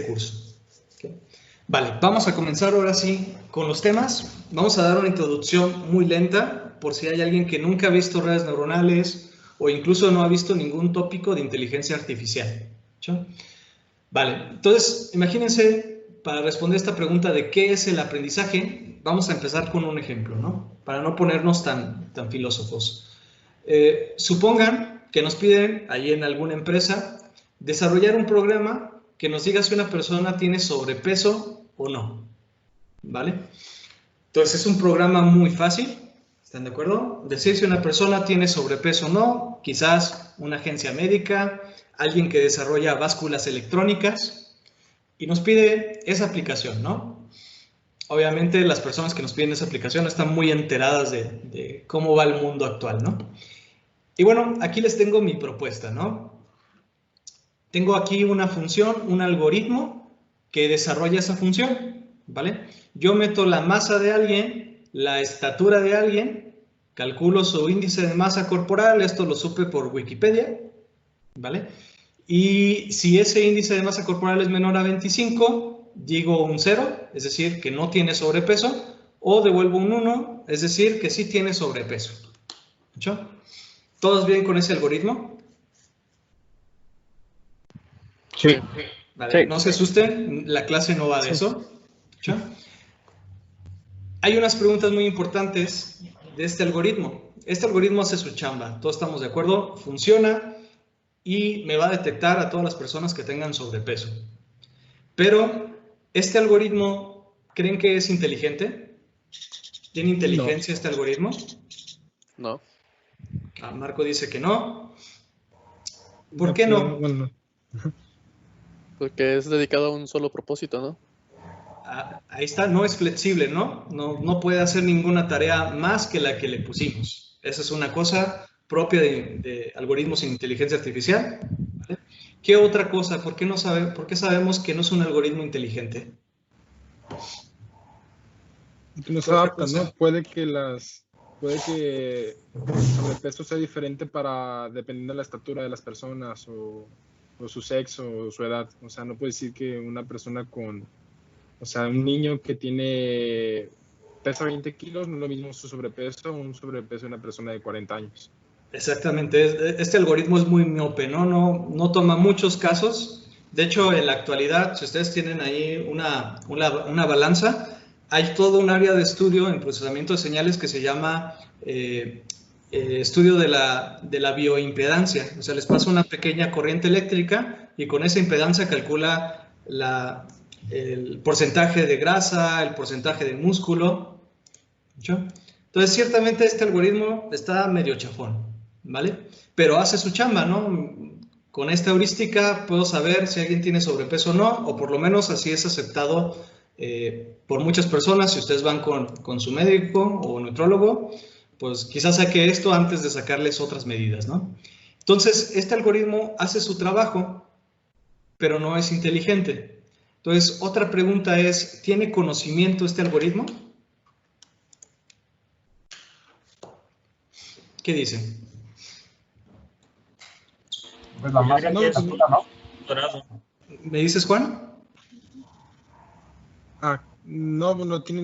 curso. ¿Okay? Vale, vamos a comenzar ahora sí con los temas. Vamos a dar una introducción muy lenta por si hay alguien que nunca ha visto redes neuronales o incluso no ha visto ningún tópico de inteligencia artificial. ¿Sí? Vale, entonces imagínense, para responder esta pregunta de qué es el aprendizaje, vamos a empezar con un ejemplo, ¿no? Para no ponernos tan filósofos. Supongan que nos piden ahí en alguna empresa desarrollar un programa que nos diga si una persona tiene sobrepeso o no, ¿vale? Entonces es un programa muy fácil, ¿están de acuerdo? Decir si una persona tiene sobrepeso o no, quizás una agencia médica, alguien que desarrolla básculas electrónicas y nos pide esa aplicación, ¿no? Obviamente las personas que nos piden esa aplicación están muy enteradas de cómo va el mundo actual, ¿no? Y bueno, aquí les tengo mi propuesta, ¿no? Tengo aquí una función, un algoritmo que desarrolla esa función, ¿vale? Yo meto la masa de alguien, la estatura de alguien, calculo su índice de masa corporal, esto lo supe por Wikipedia, ¿vale? Y si ese índice de masa corporal es menor a 25, digo un 0, es decir, que no tiene sobrepeso, o devuelvo un 1, es decir, que sí tiene sobrepeso. ¿Hecho? ¿Todos bien con ese algoritmo? Sí. Vale, Sí. no se asusten, la clase no va de eso. ¿Sí? Hay unas preguntas muy importantes de este algoritmo. Este algoritmo hace su chamba, todos estamos de acuerdo, funciona y me va a detectar a todas las personas que tengan sobrepeso. Pero, ¿este algoritmo creen que es inteligente? ¿Tiene inteligencia este algoritmo? No. Marco dice que no. ¿Por qué no? Bueno. Porque es dedicado a un solo propósito, ¿no? Ahí está, no es flexible, ¿no? No puede hacer ninguna tarea más que la que le pusimos. Esa es una cosa propia de algoritmos en inteligencia artificial. ¿Vale? ¿Qué otra cosa? ¿Por qué sabemos que no es un algoritmo inteligente? Que no se adapta, ¿no? Puede que el sobrepeso sea diferente dependiendo de la estatura de las personas o su sexo o su edad. O sea, no puede decir que una persona un niño que pesa 20 kilos, no es lo mismo su sobrepeso un sobrepeso de una persona de 40 años. Exactamente, este algoritmo es muy miope, ¿no? No toma muchos casos. De hecho, en la actualidad, si ustedes tienen ahí una balanza, hay todo un área de estudio en procesamiento de señales que se llama estudio de la bioimpedancia. O sea, les pasa una pequeña corriente eléctrica y con esa impedancia calcula el porcentaje de grasa, el porcentaje de músculo. ¿Sí? Entonces, ciertamente este algoritmo está medio chafón, ¿vale? Pero hace su chamba, ¿no? Con esta heurística puedo saber si alguien tiene sobrepeso o no, o por lo menos así es aceptado por muchas personas. Si ustedes van con su médico o nutriólogo, pues quizás saque esto antes de sacarles otras medidas, ¿no? Entonces, este algoritmo hace su trabajo, pero no es inteligente. Entonces, otra pregunta es, ¿tiene conocimiento este algoritmo? ¿Qué dicen? Pues la masa tiene estatura, ¿no? Dorado. ¿Me dices, Juan? No tiene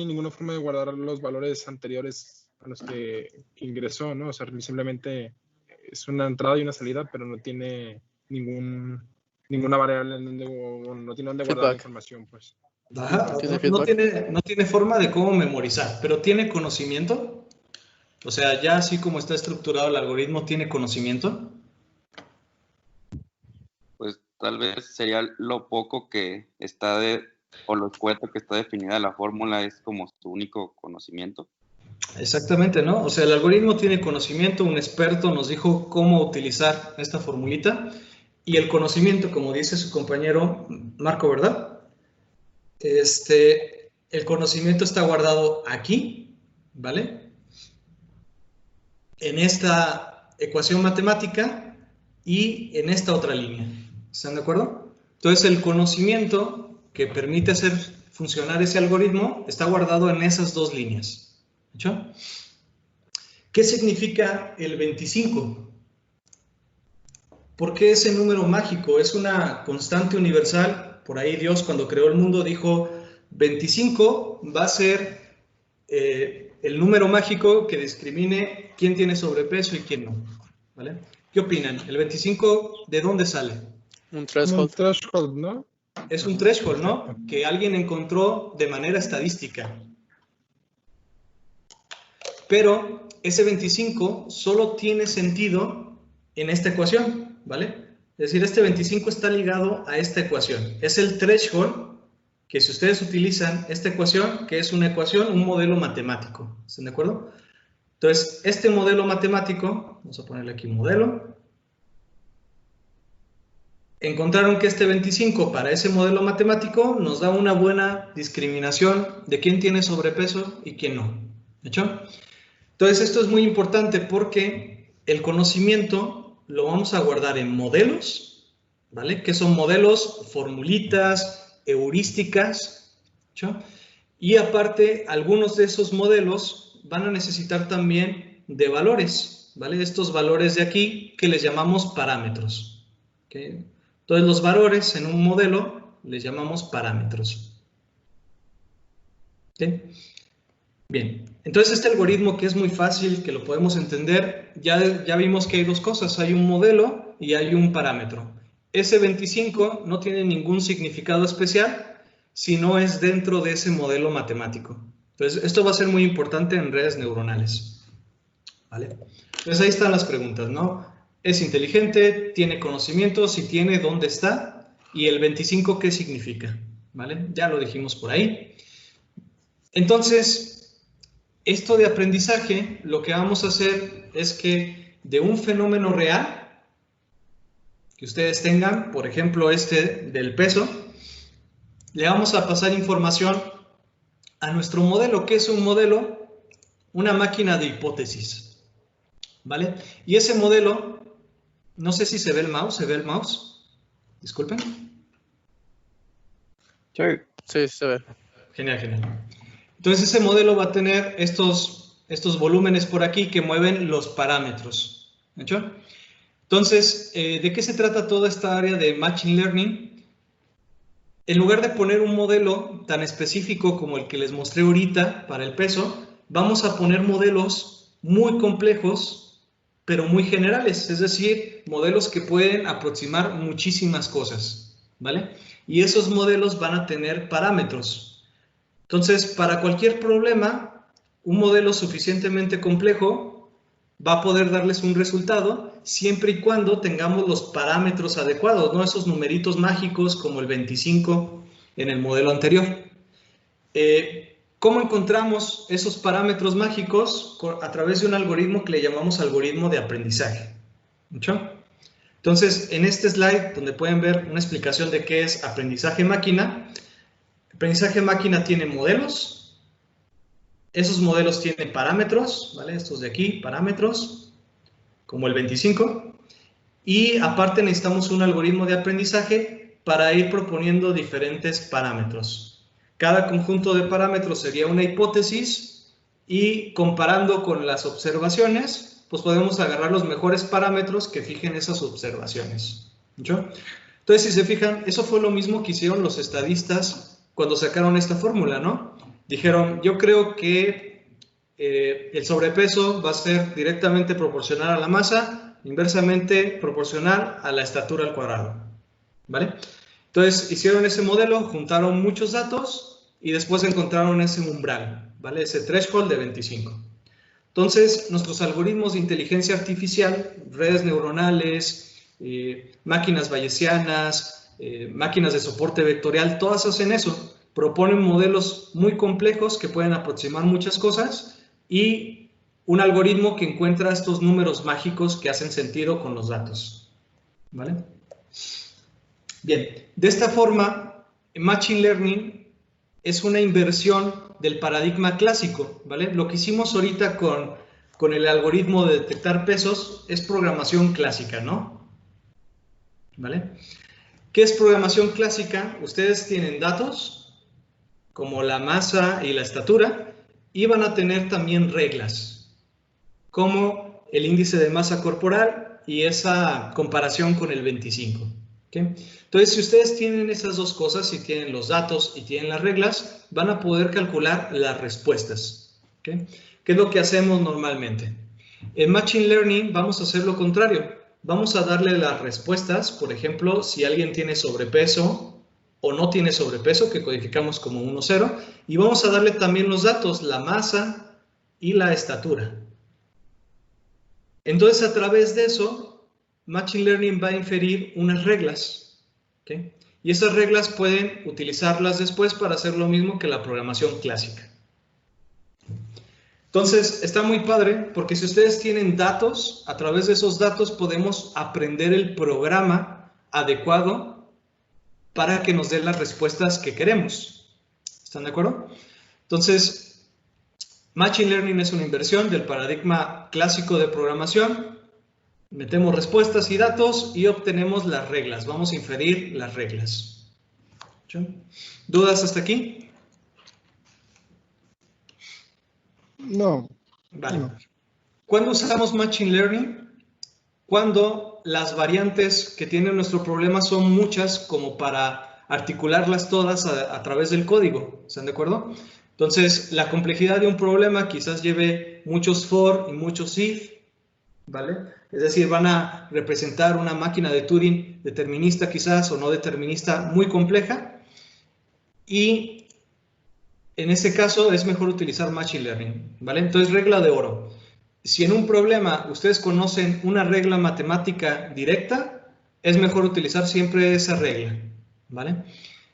ninguna forma de guardar los valores anteriores a los que ingresó, ¿no? O sea, simplemente es una entrada y una salida, pero no tiene ninguna variable no tiene dónde guardar la información, pues. Ajá, no tiene forma de cómo memorizar, pero ¿tiene conocimiento? O sea, ya así como está estructurado el algoritmo, ¿tiene conocimiento? Pues tal vez sería lo poco que está o lo escueto que está definida la fórmula es como su único conocimiento. Exactamente, ¿no? O sea, el algoritmo tiene conocimiento, un experto nos dijo cómo utilizar esta formulita y el conocimiento, como dice su compañero Marco, ¿verdad? El conocimiento está guardado aquí, ¿vale? En esta ecuación matemática y en esta otra línea. ¿Están de acuerdo? Entonces, el conocimiento que permite hacer funcionar ese algoritmo está guardado en esas dos líneas. ¿Hecho? ¿Qué significa el 25? ¿Por qué ese número mágico? Es una constante universal por ahí Dios cuando creó el mundo dijo 25 va a ser el número mágico que discrimine quién tiene sobrepeso y quién no, ¿vale? ¿Qué opinan? ¿El 25 de dónde sale? Un threshold. Un threshold, ¿no? Es un threshold, ¿no? Que alguien encontró de manera estadística. Pero ese 25 solo tiene sentido en esta ecuación, ¿vale? Es decir, este 25 está ligado a esta ecuación. Es el threshold que si ustedes utilizan esta ecuación, que es una ecuación, un modelo matemático. ¿Están de acuerdo? Entonces, este modelo matemático, vamos a ponerle aquí modelo, encontraron que este 25 para ese modelo matemático nos da una buena discriminación de quién tiene sobrepeso y quién no. ¿De hecho? Entonces, esto es muy importante porque el conocimiento lo vamos a guardar en modelos, ¿vale? Que son modelos, formulitas, heurísticas, ¿sí? Y aparte, algunos de esos modelos van a necesitar también de valores, ¿vale? Estos valores de aquí que les llamamos parámetros, ¿okay? Entonces, los valores en un modelo les llamamos parámetros. ¿Okay? Bien, entonces este algoritmo que es muy fácil, que lo podemos entender, ya vimos que hay dos cosas, hay un modelo y hay un parámetro. Ese 25 no tiene ningún significado especial si no es dentro de ese modelo matemático. Entonces, esto va a ser muy importante en redes neuronales, ¿vale? Entonces, ahí están las preguntas, ¿no? ¿Es inteligente? ¿Tiene conocimiento? Si tiene, ¿dónde está? Y el 25, ¿qué significa? ¿Vale? Ya lo dijimos por ahí. Entonces, esto de aprendizaje, lo que vamos a hacer es que de un fenómeno real que ustedes tengan, por ejemplo este del peso, le vamos a pasar información a nuestro modelo. ¿Qué es un modelo? Una máquina de hipótesis, ¿vale? Y ese modelo, no sé si se ve el mouse, ¿se ve el mouse? Disculpen. Sí, se ve. Genial, genial. Entonces ese modelo va a tener estos volúmenes por aquí que mueven los parámetros, ¿de hecho? Entonces, ¿de qué se trata toda esta área de Machine Learning? En lugar de poner un modelo tan específico como el que les mostré ahorita para el peso, vamos a poner modelos muy complejos, pero muy generales, es decir, modelos que pueden aproximar muchísimas cosas, ¿vale? Y esos modelos van a tener parámetros. Entonces, para cualquier problema, un modelo suficientemente complejo va a poder darles un resultado siempre y cuando tengamos los parámetros adecuados, no esos numeritos mágicos como el 25 en el modelo anterior. ¿Cómo encontramos esos parámetros mágicos? A través de un algoritmo que le llamamos algoritmo de aprendizaje. ¿Mucho? Entonces, en este slide, donde pueden ver una explicación de qué es aprendizaje máquina, aprendizaje máquina tiene modelos. Esos modelos tienen parámetros, ¿vale? Estos de aquí, parámetros, como el 25. Y aparte necesitamos un algoritmo de aprendizaje para ir proponiendo diferentes parámetros. Cada conjunto de parámetros sería una hipótesis y comparando con las observaciones, pues podemos agarrar los mejores parámetros que fijen esas observaciones. ¿Mucho? Entonces, si se fijan, eso fue lo mismo que hicieron los estadistas cuando sacaron esta fórmula, ¿no? Dijeron, yo creo que el sobrepeso va a ser directamente proporcional a la masa, inversamente proporcional a la estatura al cuadrado, ¿vale? Entonces, hicieron ese modelo, juntaron muchos datos y después encontraron ese umbral, ¿vale? Ese threshold de 25. Entonces, nuestros algoritmos de inteligencia artificial, redes neuronales, máquinas bayesianas, máquinas de soporte vectorial, todas hacen eso. Proponen modelos muy complejos que pueden aproximar muchas cosas y un algoritmo que encuentra estos números mágicos que hacen sentido con los datos, ¿vale? Bien, de esta forma, Machine Learning es una inversión del paradigma clásico, ¿vale? Lo que hicimos ahorita con el algoritmo de detectar pesos es programación clásica, ¿no? ¿Vale? ¿Qué es programación clásica? Ustedes tienen datos como la masa y la estatura, y van a tener también reglas, como el índice de masa corporal y esa comparación con el 25. ¿Okay? Entonces, si ustedes tienen esas dos cosas, si tienen los datos y tienen las reglas, van a poder calcular las respuestas. ¿Okay? ¿Qué es lo que hacemos normalmente? En Machine Learning vamos a hacer lo contrario. Vamos a darle las respuestas, por ejemplo, si alguien tiene sobrepeso o no tiene sobrepeso, que codificamos como 1, 0, y vamos a darle también los datos, la masa y la estatura. Entonces, a través de eso, Machine Learning va a inferir unas reglas, ¿okay? Y esas reglas pueden utilizarlas después para hacer lo mismo que la programación clásica. Entonces, está muy padre porque si ustedes tienen datos, a través de esos datos podemos aprender el programa adecuado para que nos dé las respuestas que queremos. ¿Están de acuerdo? Entonces, Machine Learning es una inversión del paradigma clásico de programación. Metemos respuestas y datos y obtenemos las reglas. Vamos a inferir las reglas. ¿Dudas hasta aquí? No. Vale. No. ¿Cuándo usamos Machine Learning? Cuando las variantes que tiene nuestro problema son muchas como para articularlas todas a través del código. ¿Están de acuerdo? Entonces, la complejidad de un problema quizás lleve muchos for y muchos if, ¿vale? Es decir, van a representar una máquina de Turing determinista quizás o no determinista muy compleja. Y en ese caso es mejor utilizar Machine Learning, ¿vale? Entonces, regla de oro. Si en un problema ustedes conocen una regla matemática directa, es mejor utilizar siempre esa regla, ¿vale?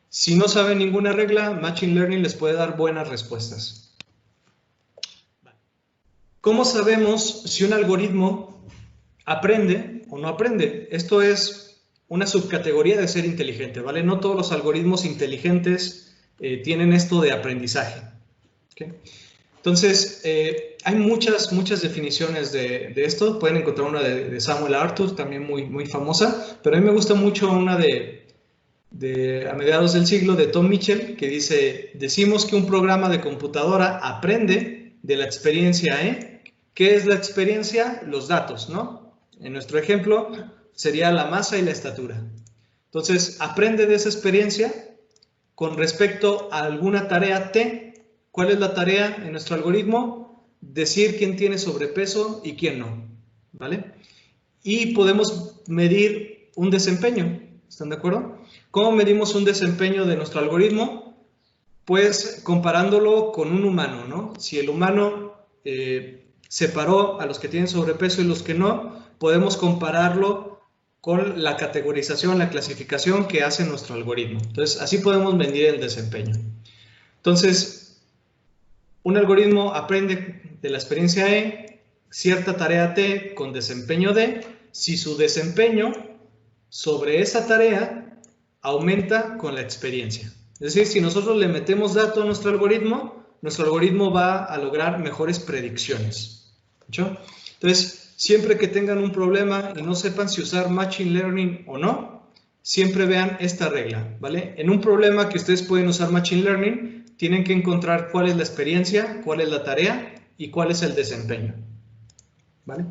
Si no saben ninguna regla, Machine Learning les puede dar buenas respuestas. ¿Cómo sabemos si un algoritmo aprende o no aprende? Esto es una subcategoría de ser inteligente, ¿vale? No todos los algoritmos inteligentes tienen esto de aprendizaje. ¿Okay? Entonces, hay muchas definiciones de esto. Pueden encontrar una de Samuel Arthur, también muy famosa, pero a mí me gusta mucho una a mediados del siglo de Tom Mitchell, que dice, decimos que un programa de computadora aprende de la experiencia, ¿eh? ¿Qué es la experiencia? Los datos, ¿no? En nuestro ejemplo, sería la masa y la estatura. Entonces, aprende de esa experiencia con respecto a alguna tarea T. ¿Cuál es la tarea en nuestro algoritmo? Decir quién tiene sobrepeso y quién no, ¿vale? Y podemos medir un desempeño, ¿están de acuerdo? ¿Cómo medimos un desempeño de nuestro algoritmo? Pues comparándolo con un humano, ¿no? Si el humano separó a los que tienen sobrepeso y los que no, podemos compararlo con la categorización, la clasificación que hace nuestro algoritmo. Entonces, así podemos medir el desempeño. Entonces, un algoritmo aprende de la experiencia E, cierta tarea T con desempeño D, si su desempeño sobre esa tarea aumenta con la experiencia. Es decir, si nosotros le metemos datos a nuestro algoritmo va a lograr mejores predicciones. ¿Escuchó? Entonces, siempre que tengan un problema y no sepan si usar Machine Learning o no, siempre vean esta regla, ¿vale? En un problema que ustedes pueden usar Machine Learning, tienen que encontrar cuál es la experiencia, cuál es la tarea y cuál es el desempeño, ¿vale?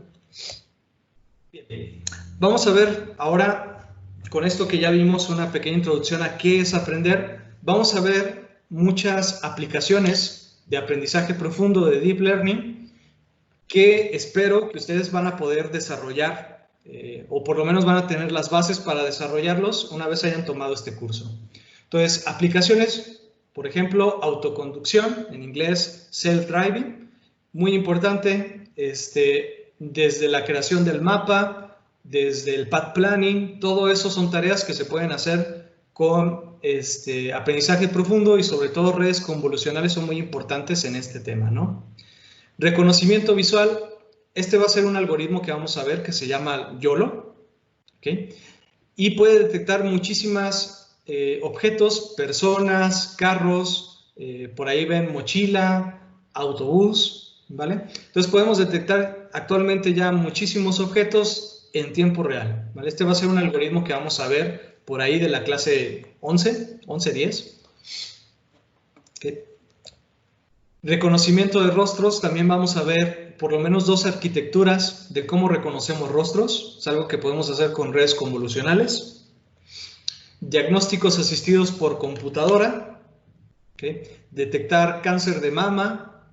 Bien. Vamos a ver ahora, con esto que ya vimos una pequeña introducción a qué es aprender, vamos a ver muchas aplicaciones de aprendizaje profundo de Deep Learning que espero que ustedes van a poder desarrollar o por lo menos van a tener las bases para desarrollarlos una vez hayan tomado este curso. Entonces, aplicaciones, por ejemplo, autoconducción, en inglés self-driving, muy importante, desde la creación del mapa, desde el path planning, todo eso son tareas que se pueden hacer con aprendizaje profundo y sobre todo redes convolucionales son muy importantes en este tema, ¿no? Reconocimiento visual, este va a ser un algoritmo que vamos a ver que se llama YOLO, ¿okay? Y puede detectar muchísimas objetos, personas, carros, por ahí ven mochila, autobús, ¿vale? Entonces podemos detectar actualmente ya muchísimos objetos en tiempo real, ¿vale? Este va a ser un algoritmo que vamos a ver por ahí de la clase 11-10. ¿Okay? Reconocimiento de rostros, también vamos a ver por lo menos dos arquitecturas de cómo reconocemos rostros. Es algo que podemos hacer con redes convolucionales. diagnósticos asistidos por computadora, ¿okay? Detectar cáncer de mama,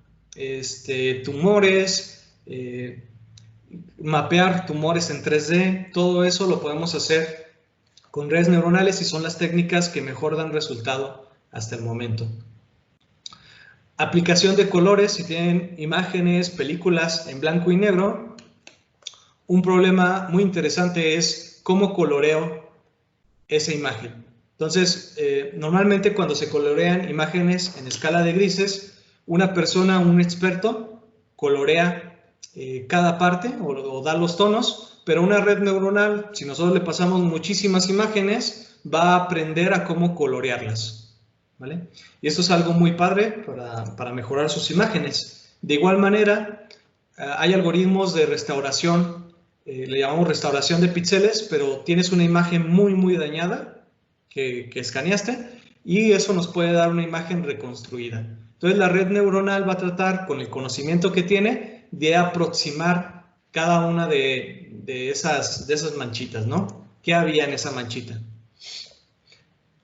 tumores, mapear tumores en 3D, todo eso lo podemos hacer con redes neuronales y son las técnicas que mejor dan resultado hasta el momento. Aplicación de colores, si tienen imágenes, películas en blanco y negro, un problema muy interesante es cómo coloreo esa imagen. Entonces, normalmente cuando se colorean imágenes en escala de grises, una persona, un experto, colorea cada parte o da los tonos, pero una red neuronal, si nosotros le pasamos muchísimas imágenes, va a aprender a cómo colorearlas. ¿Vale? Y esto es algo muy padre para mejorar sus imágenes. De igual manera, hay algoritmos de restauración, le llamamos restauración de píxeles, pero tienes una imagen muy dañada que escaneaste y eso nos puede dar una imagen reconstruida. Entonces la red neuronal va a tratar, con el conocimiento que tiene, de aproximar cada una de esas manchitas, ¿no? ¿Qué había en esa manchita?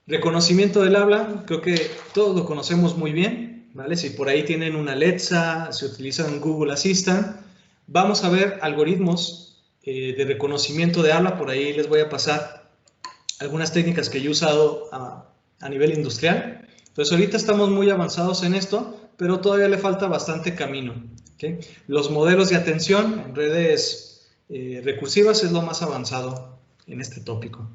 Reconocimiento del habla, creo que todos lo conocemos muy bien, ¿vale? Si por ahí tienen una Alexa, se utilizan Google Assistant, vamos a ver algoritmos de reconocimiento de habla, por ahí les voy a pasar algunas técnicas que yo he usado a nivel industrial. Entonces ahorita estamos muy avanzados en esto, pero todavía le falta bastante camino, ¿okay? Los modelos de atención en redes recursivas es lo más avanzado en este tópico.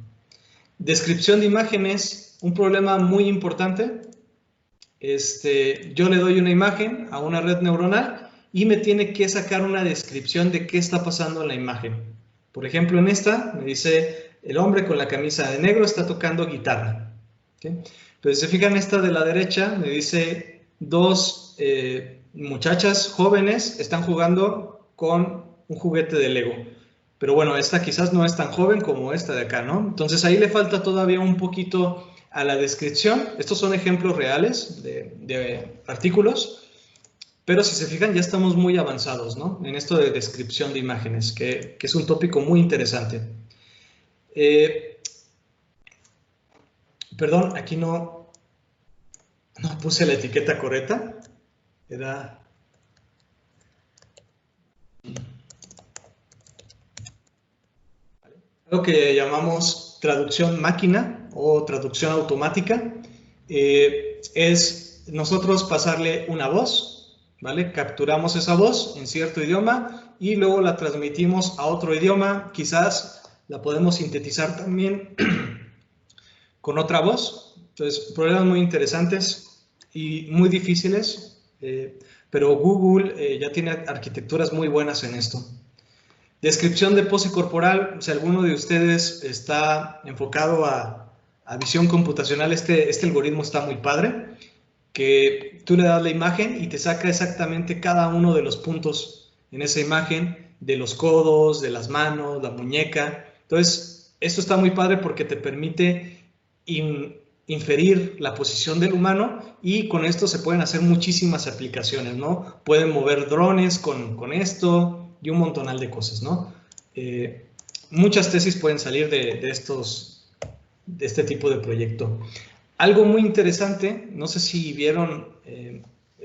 Descripción de imágenes, un problema muy importante. Yo le doy una imagen a una red neuronal y me tiene que sacar una descripción de qué está pasando en la imagen. Por ejemplo, en esta me dice, el hombre con la camisa de negro está tocando guitarra. ¿Okay? Entonces, se fijan, esta de la derecha me dice dos muchachas jóvenes están jugando con un juguete de Lego. Pero bueno, esta quizás no es tan joven como esta de acá, ¿no? Entonces ahí le falta todavía un poquito a la descripción. Estos son ejemplos reales de artículos, pero si se fijan ya estamos muy avanzados, ¿no? En esto de descripción de imágenes, que es un tópico muy interesante. Perdón, aquí no puse la etiqueta correcta. Era... Lo que llamamos traducción máquina o traducción automática es nosotros pasarle una voz, ¿vale? Capturamos esa voz en cierto idioma y luego la transmitimos a otro idioma, quizás la podemos sintetizar también con otra voz. Entonces, problemas muy interesantes y muy difíciles, pero Google ya tiene arquitecturas muy buenas en esto. Descripción de pose corporal, si alguno de ustedes está enfocado a visión computacional, este algoritmo está muy padre, que tú le das la imagen y te saca exactamente cada uno de los puntos en esa imagen, de los codos, de las manos, la muñeca. Entonces, esto está muy padre porque te permite inferir la posición del humano y con esto se pueden hacer muchísimas aplicaciones, ¿no? Pueden mover drones con esto y un montonal de cosas, ¿no? Muchas tesis pueden salir de este tipo de proyecto. Algo muy interesante, no sé si vieron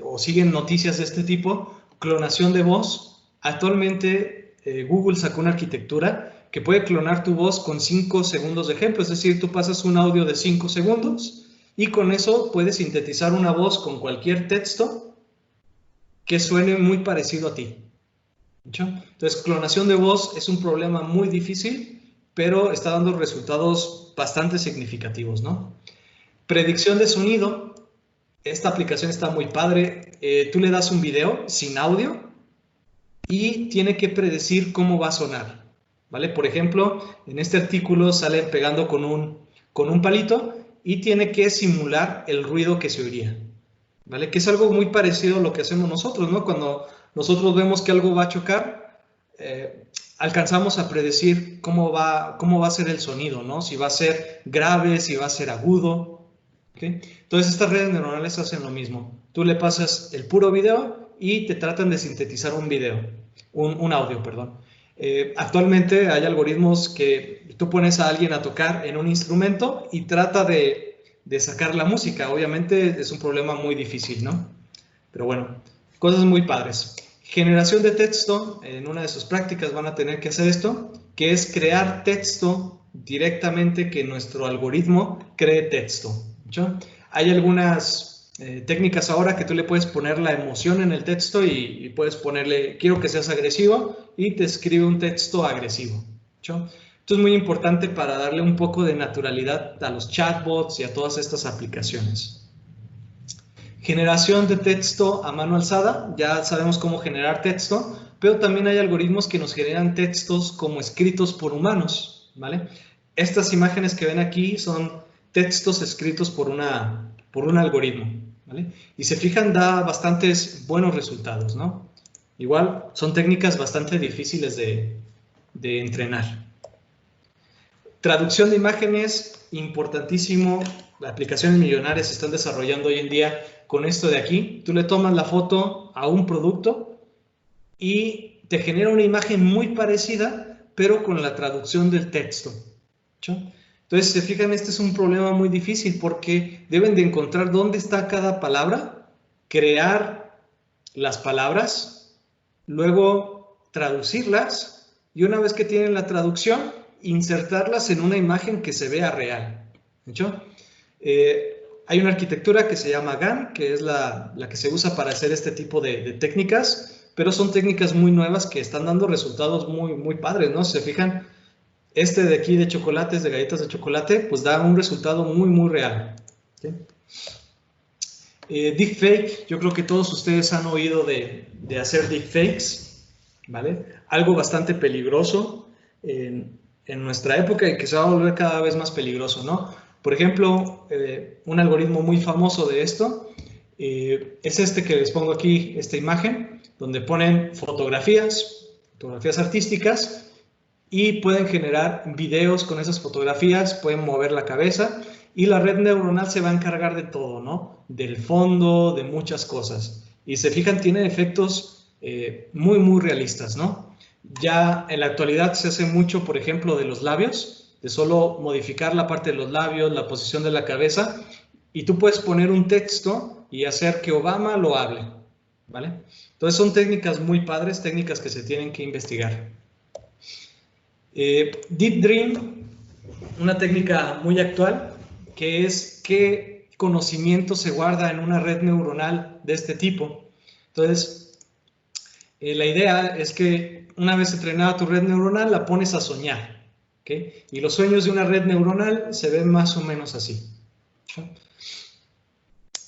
o siguen noticias de este tipo, clonación de voz. Actualmente Google sacó una arquitectura que puede clonar tu voz con 5 segundos de ejemplo, es decir, tú pasas un audio de 5 segundos y con eso puedes sintetizar una voz con cualquier texto que suene muy parecido a ti. Entonces, clonación de voz es un problema muy difícil, pero está dando resultados bastante significativos, ¿no? Predicción de sonido. Esta aplicación está muy padre. Tú le das un video sin audio y tiene que predecir cómo va a sonar, ¿vale? Por ejemplo, en este artículo sale pegando con un palito y tiene que simular el ruido que se oiría, ¿vale? Que es algo muy parecido a lo que hacemos nosotros, ¿no? Cuando nosotros vemos que algo va a chocar, alcanzamos a predecir cómo va a ser el sonido, ¿no? Si va a ser grave, si va a ser agudo, ¿okay? Entonces estas redes neuronales hacen lo mismo. Tú le pasas el puro video y te tratan de sintetizar un audio, perdón. Actualmente hay algoritmos que tú pones a alguien a tocar en un instrumento y trata de sacar la música. Obviamente es un problema muy difícil, ¿no? Pero bueno, cosas muy padres. Generación de texto, en una de sus prácticas van a tener que hacer esto, que es crear texto directamente, que nuestro algoritmo cree texto, ¿no? Hay algunas técnicas ahora que tú le puedes poner la emoción en el texto y puedes ponerle, quiero que seas agresivo, y te escribe un texto agresivo, ¿no? Esto es muy importante para darle un poco de naturalidad a los chatbots y a todas estas aplicaciones. Generación de texto a mano alzada, ya sabemos cómo generar texto, pero también hay algoritmos que nos generan textos como escritos por humanos, ¿vale? Estas imágenes que ven aquí son textos escritos por un algoritmo, ¿vale? Y se fijan, da bastantes buenos resultados, ¿no? Igual, son técnicas bastante difíciles de entrenar. Traducción de imágenes, importantísimo. Las aplicaciones millonarias se están desarrollando hoy en día con esto de aquí. Tú le tomas la foto a un producto y te genera una imagen muy parecida, pero con la traducción del texto, ¿sí? Entonces, si se fijan, este es un problema muy difícil porque deben de encontrar dónde está cada palabra, crear las palabras, luego traducirlas y una vez que tienen la traducción, insertarlas en una imagen que se vea real, ¿hecho? Hay una arquitectura que se llama GAN, que es la que se usa para hacer este tipo de técnicas, pero son técnicas muy nuevas que están dando resultados muy, muy padres, ¿no? Si se fijan, este de aquí de chocolates, de galletas de chocolate, pues da un resultado muy, muy real, ¿sí? Deepfake, yo creo que todos ustedes han oído de hacer deepfakes, ¿vale? Algo bastante peligroso en nuestra época y que se va a volver cada vez más peligroso, ¿no? Por ejemplo, un algoritmo muy famoso de esto es este que les pongo aquí, esta imagen, donde ponen fotografías artísticas y pueden generar videos con esas fotografías, pueden mover la cabeza y la red neuronal se va a encargar de todo, ¿no? Del fondo, de muchas cosas. Y se fijan, tiene efectos muy, muy realistas, ¿no? Ya en la actualidad se hace mucho, por ejemplo, de los labios, de solo modificar la parte de los labios, la posición de la cabeza, y tú puedes poner un texto y hacer que Obama lo hable, ¿vale? Entonces son técnicas muy padres, técnicas que se tienen que investigar. Deep Dream, una técnica muy actual, que es qué conocimiento se guarda en una red neuronal de este tipo. Entonces, la idea es que una vez entrenada tu red neuronal, la pones a soñar, ¿okay? Y los sueños de una red neuronal se ven más o menos así, ¿sí?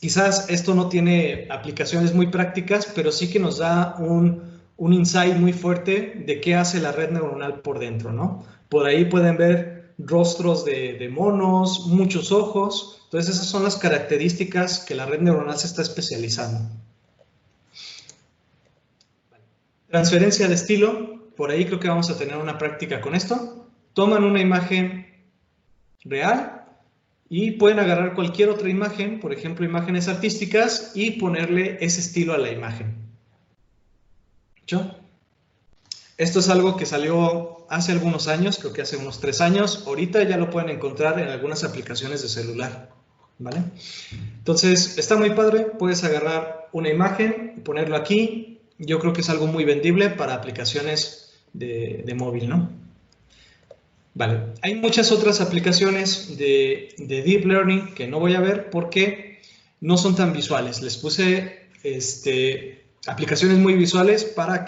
Quizás esto no tiene aplicaciones muy prácticas, pero sí que nos da un insight muy fuerte de qué hace la red neuronal por dentro, ¿no? Por ahí pueden ver rostros de monos, muchos ojos. Entonces esas son las características que la red neuronal se está especializando. Transferencia de estilo, por ahí creo que vamos a tener una práctica con esto. Toman una imagen real y pueden agarrar cualquier otra imagen, por ejemplo imágenes artísticas, y ponerle ese estilo a la imagen. ¿Yo? Esto es algo que salió hace algunos años, creo que hace unos 3 años. Ahorita ya lo pueden encontrar en algunas aplicaciones de celular, ¿vale? Entonces, está muy padre. Puedes agarrar una imagen y ponerlo aquí. Yo creo que es algo muy vendible para aplicaciones de móvil, ¿no? Vale. Hay muchas otras aplicaciones de Deep Learning que no voy a ver porque no son tan visuales. Les puse aplicaciones muy visuales para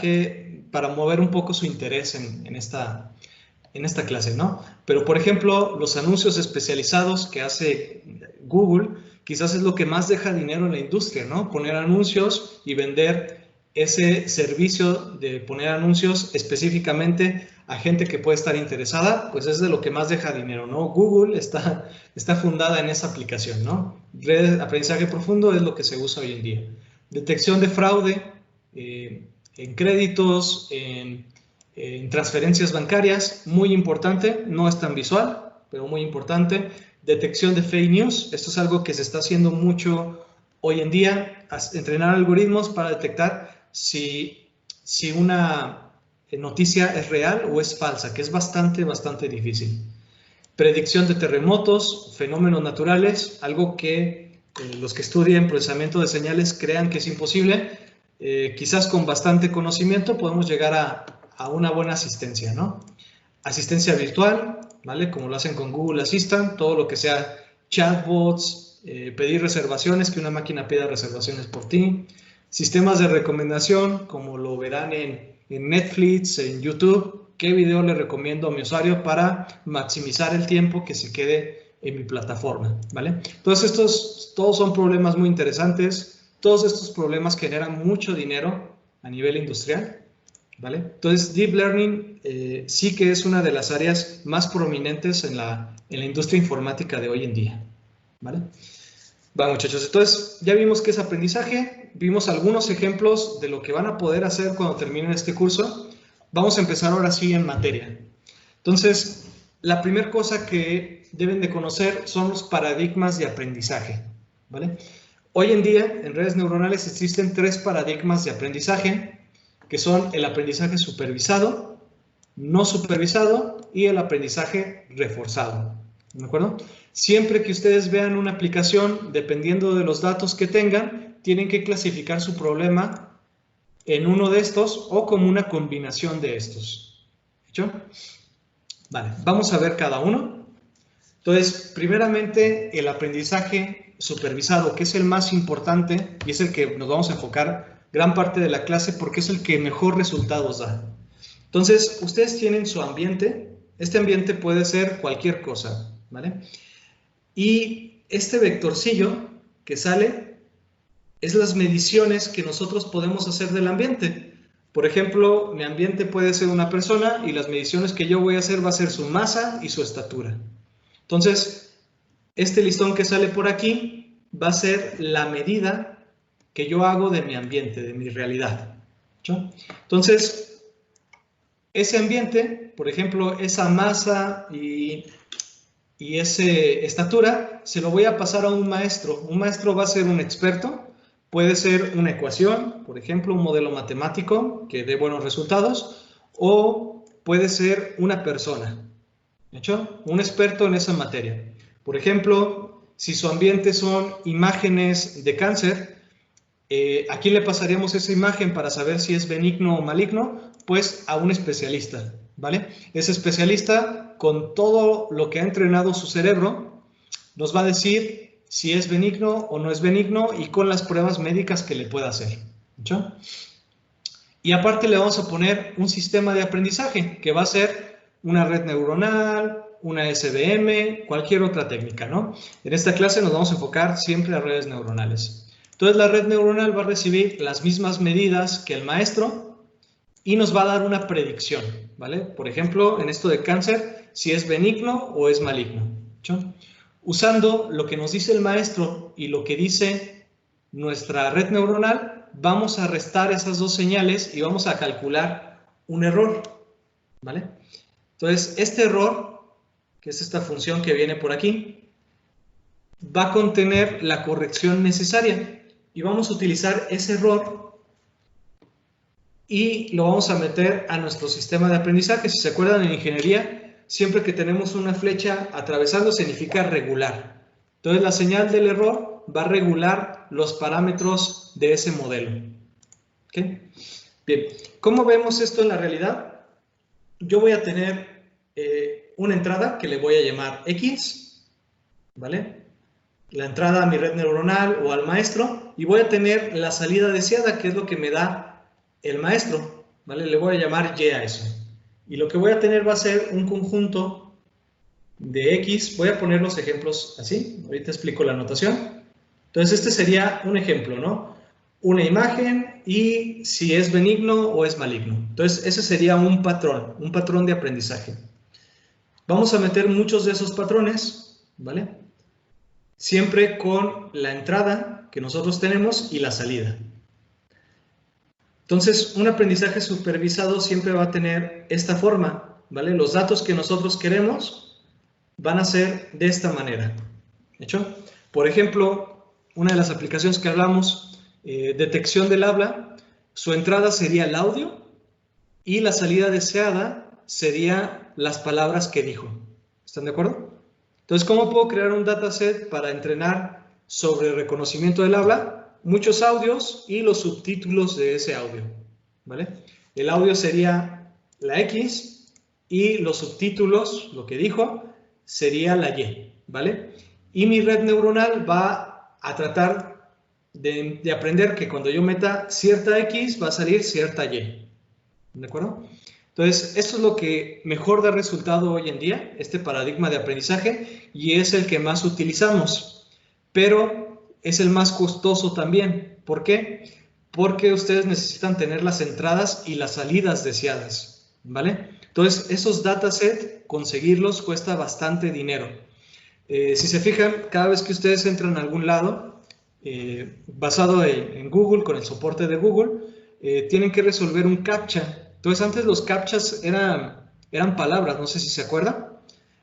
mover un poco su interés en esta clase, ¿no? Pero, por ejemplo, los anuncios especializados que hace Google, quizás es lo que más deja dinero en la industria, ¿no? Poner anuncios y vender ese servicio de poner anuncios específicamente a gente que puede estar interesada, pues es de lo que más deja dinero, ¿no? Google está fundada en esa aplicación, ¿no? Aprendizaje profundo es lo que se usa hoy en día. Detección de fraude en créditos, en transferencias bancarias, muy importante, no es tan visual, pero muy importante. Detección de fake news, esto es algo que se está haciendo mucho hoy en día, entrenar algoritmos para detectar si una noticia es real o es falsa, que es bastante difícil. Predicción de terremotos, fenómenos naturales, algo que los que estudian procesamiento de señales crean que es imposible. Quizás con bastante conocimiento podemos llegar a una buena asistencia, ¿no? Asistencia virtual, ¿vale? Como lo hacen con Google Assistant, todo lo que sea chatbots, pedir reservaciones, que una máquina pida reservaciones por ti. Sistemas de recomendación, como lo verán en Netflix, en YouTube, qué video le recomiendo a mi usuario para maximizar el tiempo que se quede en mi plataforma, ¿vale? Entonces, todos son problemas muy interesantes. Todos estos problemas generan mucho dinero a nivel industrial, ¿vale? Entonces, Deep Learning sí que es una de las áreas más prominentes en la industria informática de hoy en día, ¿vale? Va, muchachos, entonces ya vimos qué es aprendizaje, vimos algunos ejemplos de lo que van a poder hacer cuando terminen este curso. Vamos a empezar ahora sí en materia. Entonces, la primera cosa que deben de conocer son los paradigmas de aprendizaje, ¿vale? Hoy en día, en redes neuronales existen 3 paradigmas de aprendizaje, que son el aprendizaje supervisado, no supervisado y el aprendizaje reforzado, ¿de acuerdo? Siempre que ustedes vean una aplicación, dependiendo de los datos que tengan, tienen que clasificar su problema en uno de estos o como una combinación de estos. ¿Hecho? Vale, vamos a ver cada uno. Entonces, primeramente, el aprendizaje supervisado, que es el más importante y es el que nos vamos a enfocar gran parte de la clase porque es el que mejor resultados da. Entonces, ustedes tienen su ambiente. Este ambiente puede ser cualquier cosa, ¿vale? Y este vectorcillo que sale es las mediciones que nosotros podemos hacer del ambiente. Por ejemplo, mi ambiente puede ser una persona y las mediciones que yo voy a hacer va a ser su masa y su estatura. Entonces, este listón que sale por aquí va a ser la medida que yo hago de mi ambiente, de mi realidad. ¿Sí? Entonces, ese ambiente, por ejemplo, esa masa y esa estatura, se lo voy a pasar a un maestro. Un maestro va a ser un experto, puede ser una ecuación, por ejemplo, un modelo matemático que dé buenos resultados, o puede ser una persona, ¿hecho? Un experto en esa materia. Por ejemplo, si su ambiente son imágenes de cáncer, ¿a quién le pasaríamos esa imagen para saber si es benigno o maligno? Pues a un especialista, ¿vale? Ese especialista, con todo lo que ha entrenado su cerebro, nos va a decir si es benigno o no es benigno y con las pruebas médicas que le pueda hacer. ¿Hecho? Y aparte le vamos a poner un sistema de aprendizaje que va a ser una red neuronal, una SVM, cualquier otra técnica, ¿no? En esta clase nos vamos a enfocar siempre a redes neuronales. Entonces la red neuronal va a recibir las mismas medidas que el maestro y nos va a dar una predicción, ¿vale? Por ejemplo, en esto de cáncer, si es benigno o es maligno. ¿Sí? Usando lo que nos dice el maestro y lo que dice nuestra red neuronal, vamos a restar esas dos señales y vamos a calcular un error, ¿vale? Entonces, este error, que es esta función que viene por aquí, va a contener la corrección necesaria y vamos a utilizar ese error y lo vamos a meter a nuestro sistema de aprendizaje. Si se acuerdan, en ingeniería, siempre que tenemos una flecha atravesando significa regular. Entonces, la señal del error va a regular los parámetros de ese modelo. ¿Okay? Bien, ¿cómo vemos esto en la realidad? Yo voy a tener una entrada que le voy a llamar X, ¿vale? La entrada a mi red neuronal o al maestro, y voy a tener la salida deseada, que es lo que me da el maestro, ¿vale? Le voy a llamar Y a eso. Y lo que voy a tener va a ser un conjunto de X. Voy a poner los ejemplos así, ahorita explico la notación. Entonces este sería un ejemplo, ¿no? Una imagen y si es benigno o es maligno. Entonces ese sería un patrón de aprendizaje. Vamos a meter muchos de esos patrones, ¿vale? Siempre con la entrada que nosotros tenemos y la salida. Entonces, un aprendizaje supervisado siempre va a tener esta forma, ¿vale? Los datos que nosotros queremos van a ser de esta manera. ¿Hecho? Por ejemplo, una de las aplicaciones que hablamos, detección del habla, su entrada sería el audio y la salida deseada sería las palabras que dijo. ¿Están de acuerdo? Entonces, ¿cómo puedo crear un dataset para entrenar sobre reconocimiento del habla? Muchos audios y los subtítulos de ese audio, ¿vale? El audio sería la X y los subtítulos, lo que dijo, sería la Y, ¿vale? Y mi red neuronal va a tratar de aprender que cuando yo meta cierta X va a salir cierta Y, ¿de acuerdo? Entonces, esto es lo que mejor da resultado hoy en día, este paradigma de aprendizaje, y es el que más utilizamos, pero es el más costoso también. ¿Por qué? Porque ustedes necesitan tener las entradas y las salidas deseadas, ¿vale? Entonces, esos datasets, conseguirlos cuesta bastante dinero. Si se fijan, cada vez que ustedes entran a algún lado, basado en Google, con el soporte de Google, tienen que resolver un CAPTCHA. Entonces, antes los CAPTCHAs eran palabras, no sé si se acuerdan.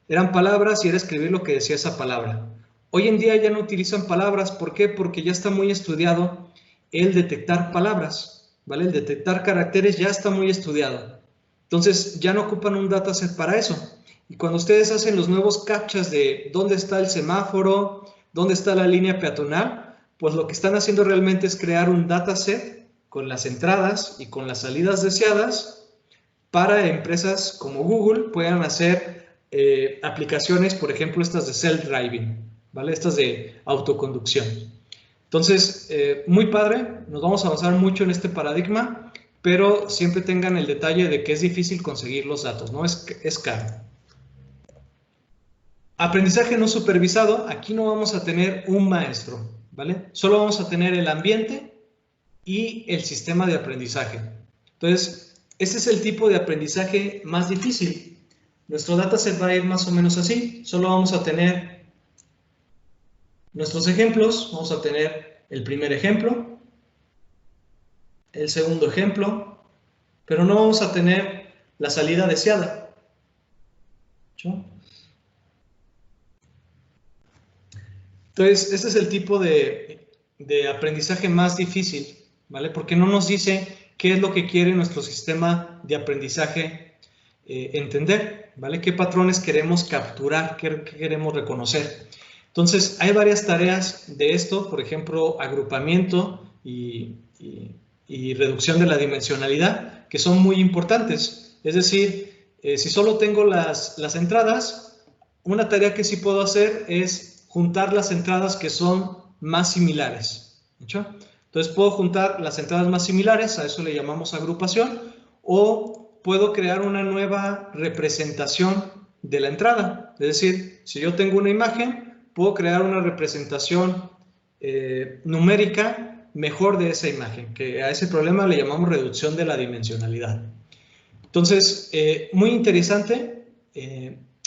Eran palabras y era escribir lo que decía esa palabra. Hoy en día ya no utilizan palabras. ¿Por qué? Porque ya está muy estudiado el detectar palabras, ¿vale? El detectar caracteres ya está muy estudiado. Entonces, ya no ocupan un dataset para eso. Y cuando ustedes hacen los nuevos CAPTCHAs de dónde está el semáforo, dónde está la línea peatonal, pues lo que están haciendo realmente es crear un dataset con las entradas y con las salidas deseadas para empresas como Google puedan hacer aplicaciones, por ejemplo, estas de self-driving, ¿vale? Estas de autoconducción. Entonces, muy padre, nos vamos a avanzar mucho en este paradigma, pero siempre tengan el detalle de que es difícil conseguir los datos, ¿no? Es caro. Aprendizaje no supervisado, aquí no vamos a tener un maestro, ¿vale? Solo vamos a tener el ambiente y el sistema de aprendizaje. Entonces, ese es el tipo de aprendizaje más difícil. Nuestro dataset va a ir más o menos así. Solo vamos a tener nuestros ejemplos. Vamos a tener el primer ejemplo, el segundo ejemplo, pero no vamos a tener la salida deseada. ¿Sí? Entonces, este es el tipo de aprendizaje más difícil, ¿vale? Porque no nos dice qué es lo que quiere nuestro sistema de aprendizaje entender, ¿vale? ¿Qué patrones queremos capturar? ¿Qué queremos reconocer? Entonces, hay varias tareas de esto, por ejemplo, agrupamiento y reducción de la dimensionalidad, que son muy importantes. Es decir, si solo tengo las entradas, una tarea que sí puedo hacer es juntar las entradas que son más similares. ¿Hecho? Entonces puedo juntar las entradas más similares, a eso le llamamos agrupación, o puedo crear una nueva representación de la entrada. Es decir, si yo tengo una imagen, puedo crear una representación numérica mejor de esa imagen, que a ese problema le llamamos reducción de la dimensionalidad. Entonces, muy interesante,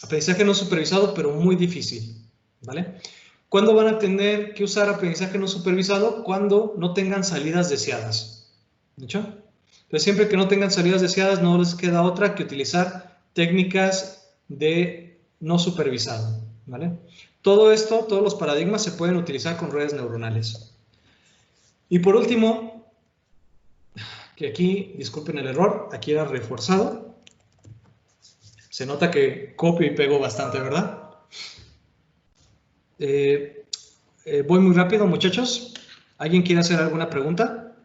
aprendizaje no supervisado, pero muy difícil, ¿vale? ¿Cuándo van a tener que usar aprendizaje no supervisado? Cuando no tengan salidas deseadas. ¿Hecho? Entonces, siempre que no tengan salidas deseadas, no les queda otra que utilizar técnicas de no supervisado, ¿vale? Todo esto, todos los paradigmas se pueden utilizar con redes neuronales. Y por último, que aquí, disculpen el error, aquí era reforzado. Se nota que copio y pego bastante, ¿verdad? Voy muy rápido, muchachos. ¿Alguien quiere hacer alguna pregunta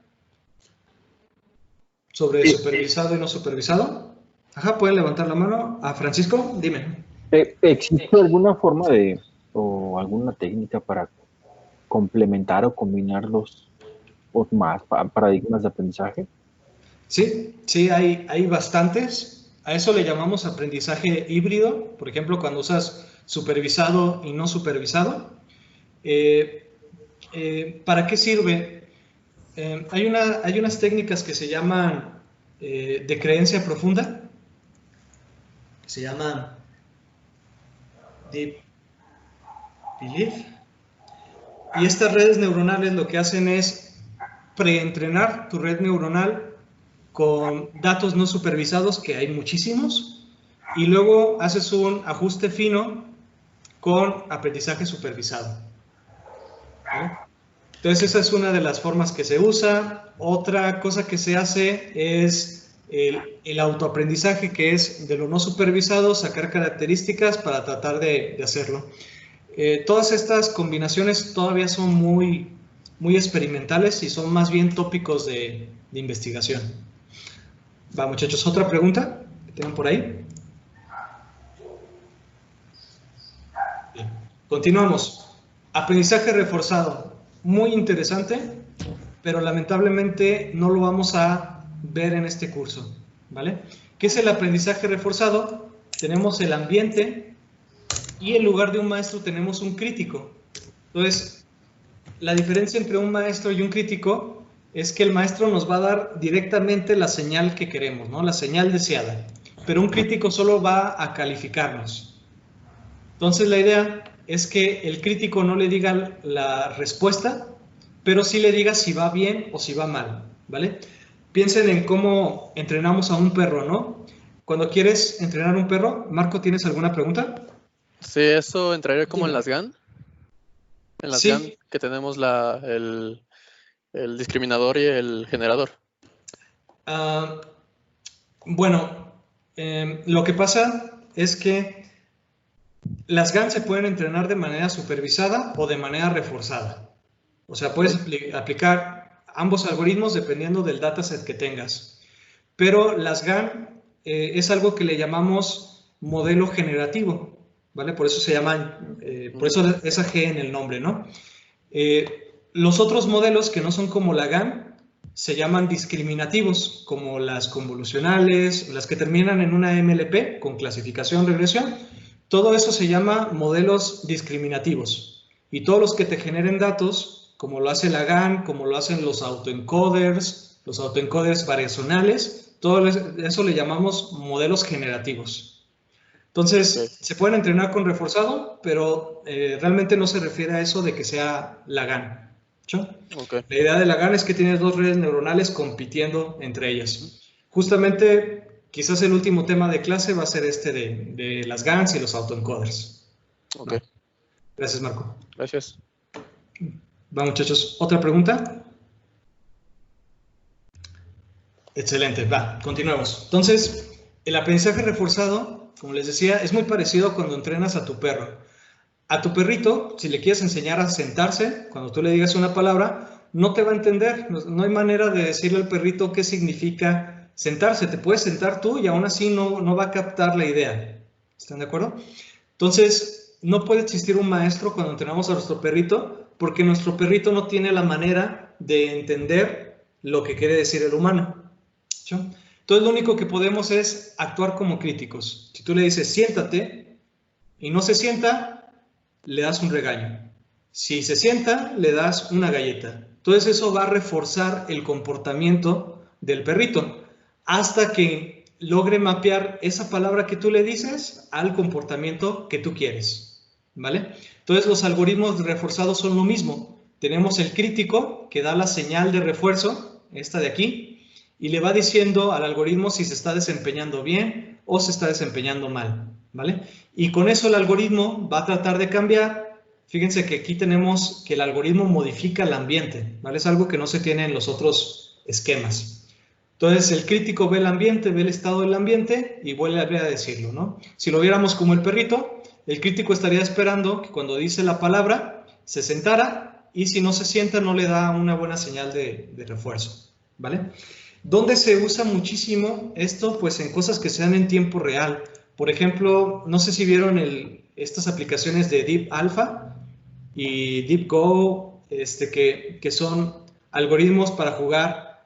sobre supervisado y no supervisado? Ajá, pueden levantar la mano. A Francisco, dime. ¿Existe alguna forma o alguna técnica para complementar o combinar los más paradigmas de aprendizaje? Sí, sí, hay bastantes. A eso le llamamos aprendizaje híbrido. Por ejemplo, cuando usas supervisado y no supervisado. ¿Para qué sirve? Hay unas técnicas que se llaman de creencia profunda, que se llaman Deep Belief, y estas redes neuronales lo que hacen es preentrenar tu red neuronal con datos no supervisados, que hay muchísimos, y luego haces un ajuste fino con aprendizaje supervisado. ¿Vale? Entonces esa es una de las formas que se usa. Otra cosa que se hace es el autoaprendizaje, que es de lo no supervisado, sacar características para tratar de hacerlo. Todas estas combinaciones todavía son muy experimentales y son más bien tópicos de investigación. Va, muchachos, ¿otra pregunta que tengan por ahí? Bien. Continuamos. Aprendizaje reforzado. Muy interesante, pero lamentablemente no lo vamos a ver en este curso, ¿vale? ¿Qué es el aprendizaje reforzado? Tenemos el ambiente y en lugar de un maestro tenemos un crítico. Entonces, la diferencia entre un maestro y un crítico es que el maestro nos va a dar directamente la señal que queremos, ¿no? La señal deseada. Pero un crítico solo va a calificarnos. Entonces, la idea es que el crítico no le diga la respuesta, pero sí le diga si va bien o si va mal, ¿vale? Piensen en cómo entrenamos a un perro, ¿no? Cuando quieres entrenar a un perro, Marco, ¿tienes alguna pregunta? Sí, eso entraría como en las GAN. En las Sí. GAN que tenemos el discriminador y el generador. Bueno, lo que pasa es que las GAN se pueden entrenar de manera supervisada o de manera reforzada. O sea, puedes aplicar ambos algoritmos dependiendo del dataset que tengas. Pero las GAN es algo que le llamamos modelo generativo, ¿vale? Por eso se llaman, por eso esa G en el nombre, ¿no? Los otros modelos que no son como la GAN se llaman discriminativos, como las convolucionales, las que terminan en una MLP, con clasificación, regresión. Todo eso se llama modelos discriminativos. Y todos los que te generen datos, como lo hace la GAN, como lo hacen los autoencoders variacionales, todo eso le llamamos modelos generativos. Entonces, se pueden entrenar con reforzado, pero realmente no se refiere a eso de que sea la GAN. ¿Sí? Okay. La idea de la GAN es que tienes dos redes neuronales compitiendo entre ellas. Justamente, quizás el último tema de clase va a ser este de las GANs y los autoencoders. Ok. ¿No? Gracias, Marco. Gracias. Va, muchachos. ¿Otra pregunta? Excelente. Va, continuemos. Entonces, el aprendizaje reforzado, como les decía, es muy parecido a cuando entrenas a tu perro. A tu perrito, si le quieres enseñar a sentarse, cuando tú le digas una palabra, no te va a entender. No hay manera de decirle al perrito qué significa sentarse. Te puedes sentar tú y aún así no va a captar la idea. ¿Están de acuerdo? Entonces, no puede existir un maestro cuando entrenamos a nuestro perrito, porque nuestro perrito no tiene la manera de entender lo que quiere decir el humano. ¿Sí? Entonces, lo único que podemos es actuar como críticos. Si tú le dices, siéntate, y no se sienta, le das un regaño. Si se sienta, le das una galleta. Entonces eso va a reforzar el comportamiento del perrito hasta que logre mapear esa palabra que tú le dices al comportamiento que tú quieres, ¿vale? Entonces los algoritmos reforzados son lo mismo. Tenemos el crítico que da la señal de refuerzo, esta de aquí, y le va diciendo al algoritmo si se está desempeñando bien o se está desempeñando mal, ¿vale? Y con eso el algoritmo va a tratar de cambiar. Fíjense que aquí tenemos que el algoritmo modifica el ambiente, ¿vale? Es algo que no se tiene en los otros esquemas. Entonces el crítico ve el ambiente, ve el estado del ambiente y vuelve a decirlo, ¿no? Si lo viéramos como el perrito, el crítico estaría esperando que cuando dice la palabra se sentara y si no se sienta no le da una buena señal de refuerzo, ¿vale? ¿Dónde se usa muchísimo esto? Pues en cosas que se dan en tiempo real. Por ejemplo, no sé si vieron estas aplicaciones de Deep Alpha y Deep Go, que son algoritmos para jugar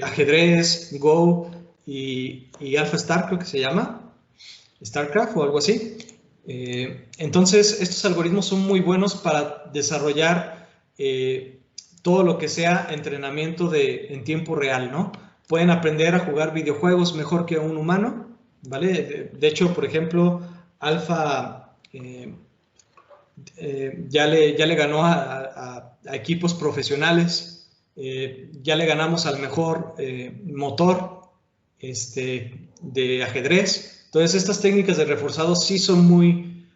ajedrez, Go y Alpha Star, creo que se llama, StarCraft o algo así. Entonces, estos algoritmos son muy buenos para desarrollar todo lo que sea entrenamiento en tiempo real, ¿no? Pueden aprender a jugar videojuegos mejor que un humano, ¿vale? De hecho, por ejemplo, Alpha ya le ganó a equipos profesionales, ya le ganamos al mejor motor de ajedrez. Entonces, estas técnicas de reforzado sí son muy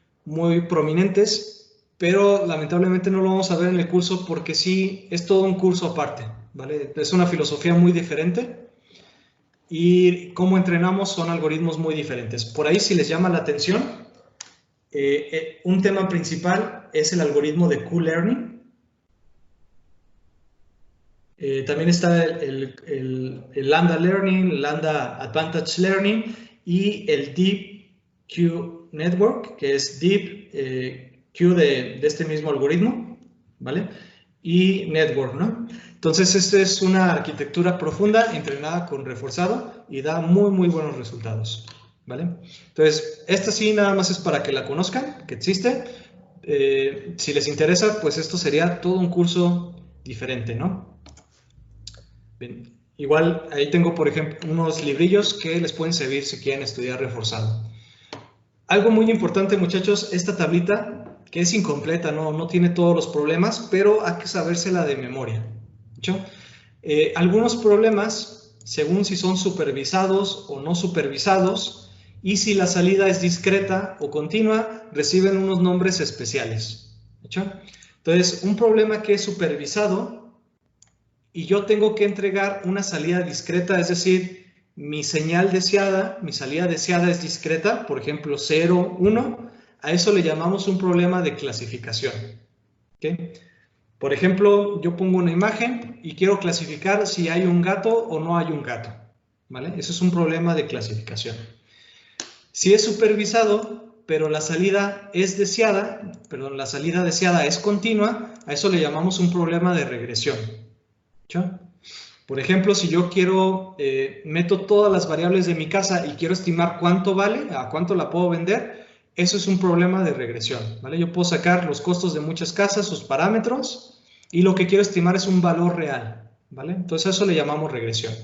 prominentes pero lamentablemente no lo vamos a ver en el curso porque sí, es todo un curso aparte, ¿vale? Es una filosofía muy diferente y cómo entrenamos son algoritmos muy diferentes. Por ahí, si les llama la atención, un tema principal es el algoritmo de Q-Learning. También está el Lambda Learning, Lambda Advantage Learning y el Deep Q Network, que es Deep Q de este mismo algoritmo, ¿vale? Y Network, ¿no? Entonces, esta es una arquitectura profunda entrenada con reforzado y da muy, muy buenos resultados, ¿vale? Entonces, esta sí nada más es para que la conozcan, que existe. Si les interesa, pues esto sería todo un curso diferente, ¿no? Bien. Igual ahí tengo, por ejemplo, unos librillos que les pueden servir si quieren estudiar reforzado. Algo muy importante, muchachos, esta tablita, que es incompleta, no tiene todos los problemas, pero hay que sabérsela de memoria. ¿Hecho? Algunos problemas, según si son supervisados o no supervisados, y si la salida es discreta o continua, reciben unos nombres especiales. ¿Hecho? Entonces, un problema que es supervisado y yo tengo que entregar una salida discreta, es decir, mi señal deseada, mi salida deseada es discreta, por ejemplo 0, 1, a eso le llamamos un problema de clasificación. ¿Okay? Por ejemplo, yo pongo una imagen y quiero clasificar si hay un gato o no hay un gato, ¿vale? Eso es un problema de clasificación. Si es supervisado, pero la salida es deseada, perdón, la salida deseada es continua, a eso le llamamos un problema de regresión. ¿Sí? Por ejemplo, si yo quiero, meto todas las variables de mi casa y quiero estimar cuánto vale, a cuánto la puedo vender, eso es un problema de regresión, ¿vale? Yo puedo sacar los costos de muchas casas, sus parámetros, y lo que quiero estimar es un valor real, ¿vale? Entonces a eso le llamamos regresión.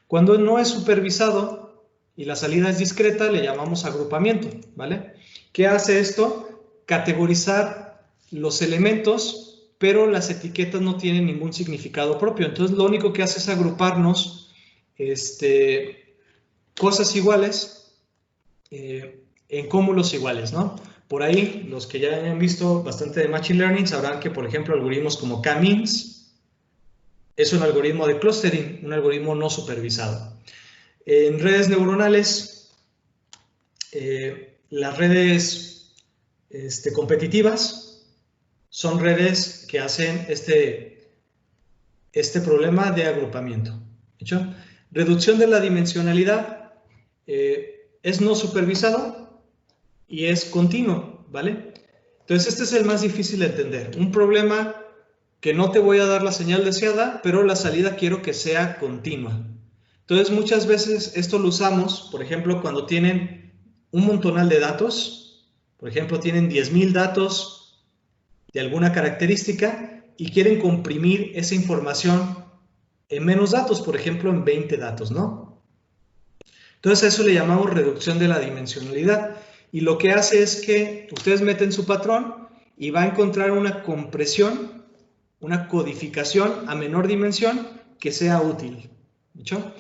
Cuando no es supervisado y la salida es discreta, le llamamos agrupamiento, ¿vale? ¿Qué hace esto? Categorizar los elementos, pero las etiquetas no tienen ningún significado propio. Entonces, lo único que hace es agruparnos cosas iguales en cúmulos iguales, ¿no? Por ahí, los que ya hayan visto bastante de Machine Learning sabrán que, por ejemplo, algoritmos como K-means es un algoritmo de clustering, un algoritmo no supervisado. En redes neuronales, las redes competitivas son redes que hacen este problema de agrupamiento. ¿Hecho? Reducción de la dimensionalidad es no supervisado y es continuo, ¿vale? Entonces este es el más difícil de entender. Un problema que no te voy a dar la señal deseada, pero la salida quiero que sea continua. Entonces muchas veces esto lo usamos, por ejemplo, cuando tienen un montonal de datos, por ejemplo, tienen 10,000 datos de alguna característica y quieren comprimir esa información en menos datos, por ejemplo, en 20 datos, ¿no? Entonces a eso le llamamos reducción de la dimensionalidad y lo que hace es que ustedes meten su patrón y va a encontrar una compresión, una codificación a menor dimensión que sea útil. ¿Hecho?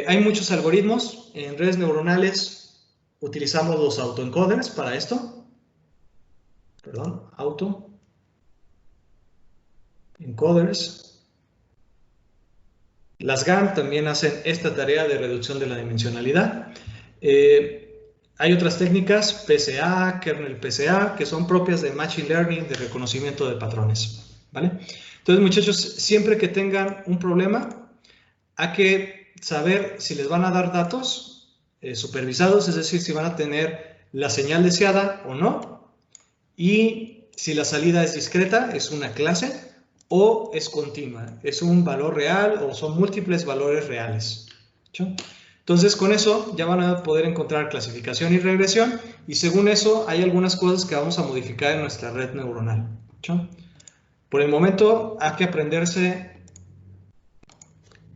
Hay muchos algoritmos, en redes neuronales utilizamos los autoencoders para esto. Perdón, autoencoders. Las GAN también hacen esta tarea de reducción de la dimensionalidad. Hay otras técnicas, PSA, kernel PSA, que son propias de Machine Learning, de reconocimiento de patrones, ¿vale? Entonces, muchachos, siempre que tengan un problema, hay que saber si les van a dar datos supervisados, es decir, si van a tener la señal deseada o no, y si la salida es discreta, es una clase, o es continua, es un valor real o son múltiples valores reales. ¿Sí? Entonces, con eso ya van a poder encontrar clasificación y regresión, y según eso hay algunas cosas que vamos a modificar en nuestra red neuronal. ¿Sí? Por el momento hay que aprenderse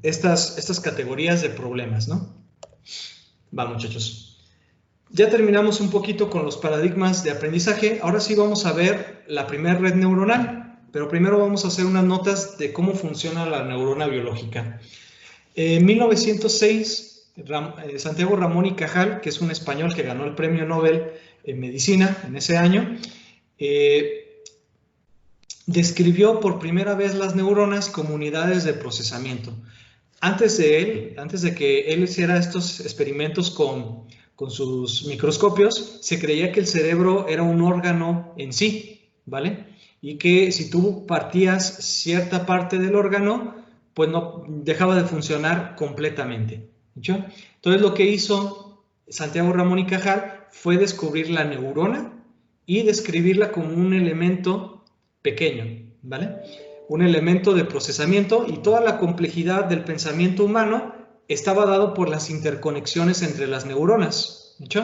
estas categorías de problemas, ¿no? Va, muchachos. Ya terminamos un poquito con los paradigmas de aprendizaje. Ahora sí vamos a ver la primera red neuronal, pero primero vamos a hacer unas notas de cómo funciona la neurona biológica. En 1906, Santiago Ramón y Cajal, que es un español que ganó el premio Nobel en medicina en ese año, describió por primera vez las neuronas como unidades de procesamiento. Antes de que él hiciera estos experimentos con sus microscopios, se creía que el cerebro era un órgano en sí, ¿vale? Y que si tú partías cierta parte del órgano, pues no dejaba de funcionar completamente, ¿sí? Entonces lo que hizo Santiago Ramón y Cajal fue descubrir la neurona y describirla como un elemento pequeño, ¿vale? Un elemento de procesamiento, y toda la complejidad del pensamiento humano estaba dado por las interconexiones entre las neuronas, ¿sí?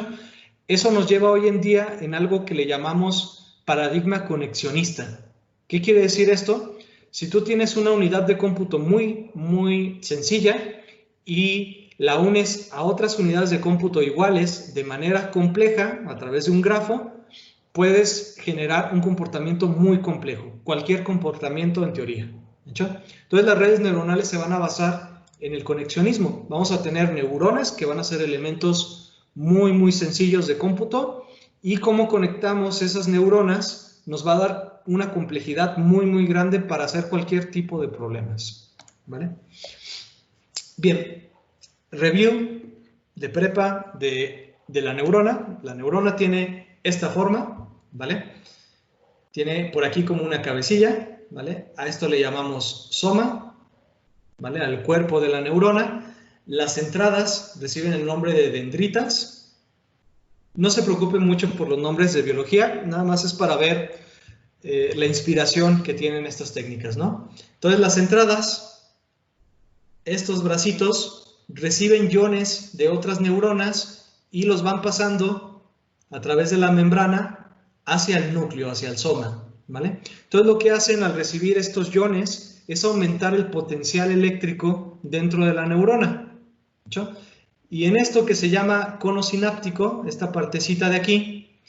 Eso nos lleva hoy en día en algo que le llamamos paradigma conexionista. ¿Qué quiere decir esto? Si tú tienes una unidad de cómputo muy, muy sencilla y la unes a otras unidades de cómputo iguales de manera compleja a través de un grafo, puedes generar un comportamiento muy complejo, cualquier comportamiento en teoría, ¿hecho? Entonces las redes neuronales se van a basar en el conexionismo. Vamos a tener neuronas que van a ser elementos muy, muy sencillos de cómputo, y cómo conectamos esas neuronas nos va a dar una complejidad muy, muy grande para hacer cualquier tipo de problemas, ¿vale? Bien, review de prepa de la neurona. La neurona tiene esta forma, ¿vale? Tiene por aquí como una cabecilla, ¿vale? A esto le llamamos soma, ¿vale? Al cuerpo de la neurona. Las entradas reciben el nombre de dendritas. No se preocupen mucho por los nombres de biología, nada más es para ver la inspiración que tienen estas técnicas, ¿no? Entonces las entradas, estos bracitos, reciben iones de otras neuronas y los van pasando a través de la membrana hacia el núcleo, hacia el soma, ¿vale? Entonces lo que hacen al recibir estos iones es aumentar el potencial eléctrico dentro de la neurona, ¿sí? Y en esto que se llama cono sináptico, esta partecita de aquí,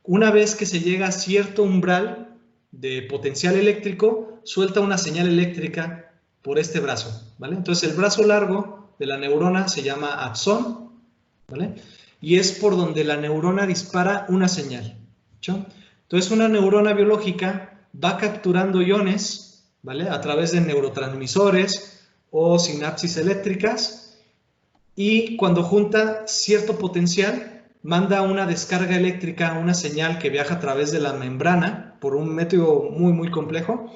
una vez que se llega a cierto umbral de potencial eléctrico, suelta una señal eléctrica por este brazo, ¿vale? Entonces el brazo largo de la neurona se llama axón, ¿vale? Y es por donde la neurona dispara una señal, ¿sí? Entonces una neurona biológica va capturando iones, ¿vale? A través de neurotransmisores o sinapsis eléctricas, y cuando junta cierto potencial, manda una descarga eléctrica, una señal que viaja a través de la membrana, por un método muy, muy complejo,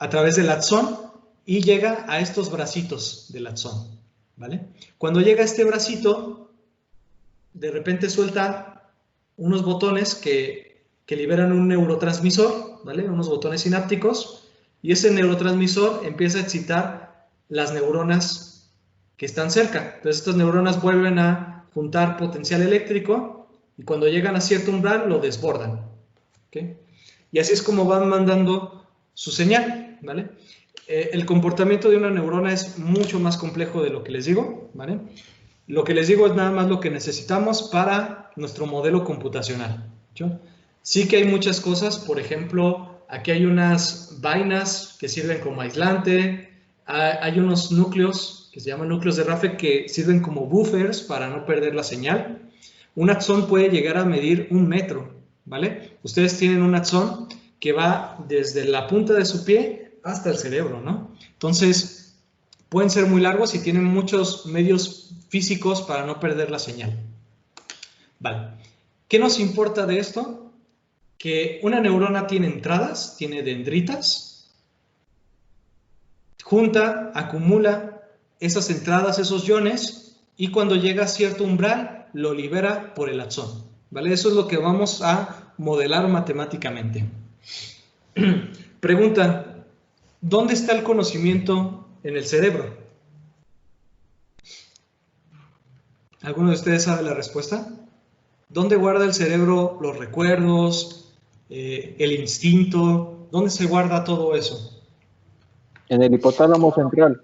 a través del axón, y llega a estos bracitos del axón, ¿vale? Cuando llega a este bracito, de repente suelta unos botones que liberan un neurotransmisor, ¿vale? Unos botones sinápticos, y ese neurotransmisor empieza a excitar las neuronas que están cerca. Entonces estas neuronas vuelven a juntar potencial eléctrico y cuando llegan a cierto umbral lo desbordan, ¿okay? Y así es como van mandando su señal, ¿vale? El comportamiento de una neurona es mucho más complejo de lo que les digo, ¿vale? Lo que les digo es nada más lo que necesitamos para nuestro modelo computacional, ¿sí? Sí que hay muchas cosas, por ejemplo, aquí hay unas vainas que sirven como aislante, hay unos núcleos que se llaman núcleos de Rafe que sirven como buffers para no perder la señal. Un axón puede llegar a medir 1 metro, ¿vale? Ustedes tienen un axón que va desde la punta de su pie hasta el cerebro, ¿no? Entonces, pueden ser muy largos y tienen muchos medios físicos para no perder la señal. Vale. ¿Qué nos importa de esto? Que una neurona tiene entradas, tiene dendritas, junta, acumula esas entradas, esos iones, y cuando llega a cierto umbral, lo libera por el axón, ¿vale? Eso es lo que vamos a modelar matemáticamente. Pregunta, ¿dónde está el conocimiento en el cerebro? ¿Alguno de ustedes sabe la respuesta? ¿Dónde guarda el cerebro los recuerdos, el instinto? ¿Dónde se guarda todo eso? En el hipotálamo central.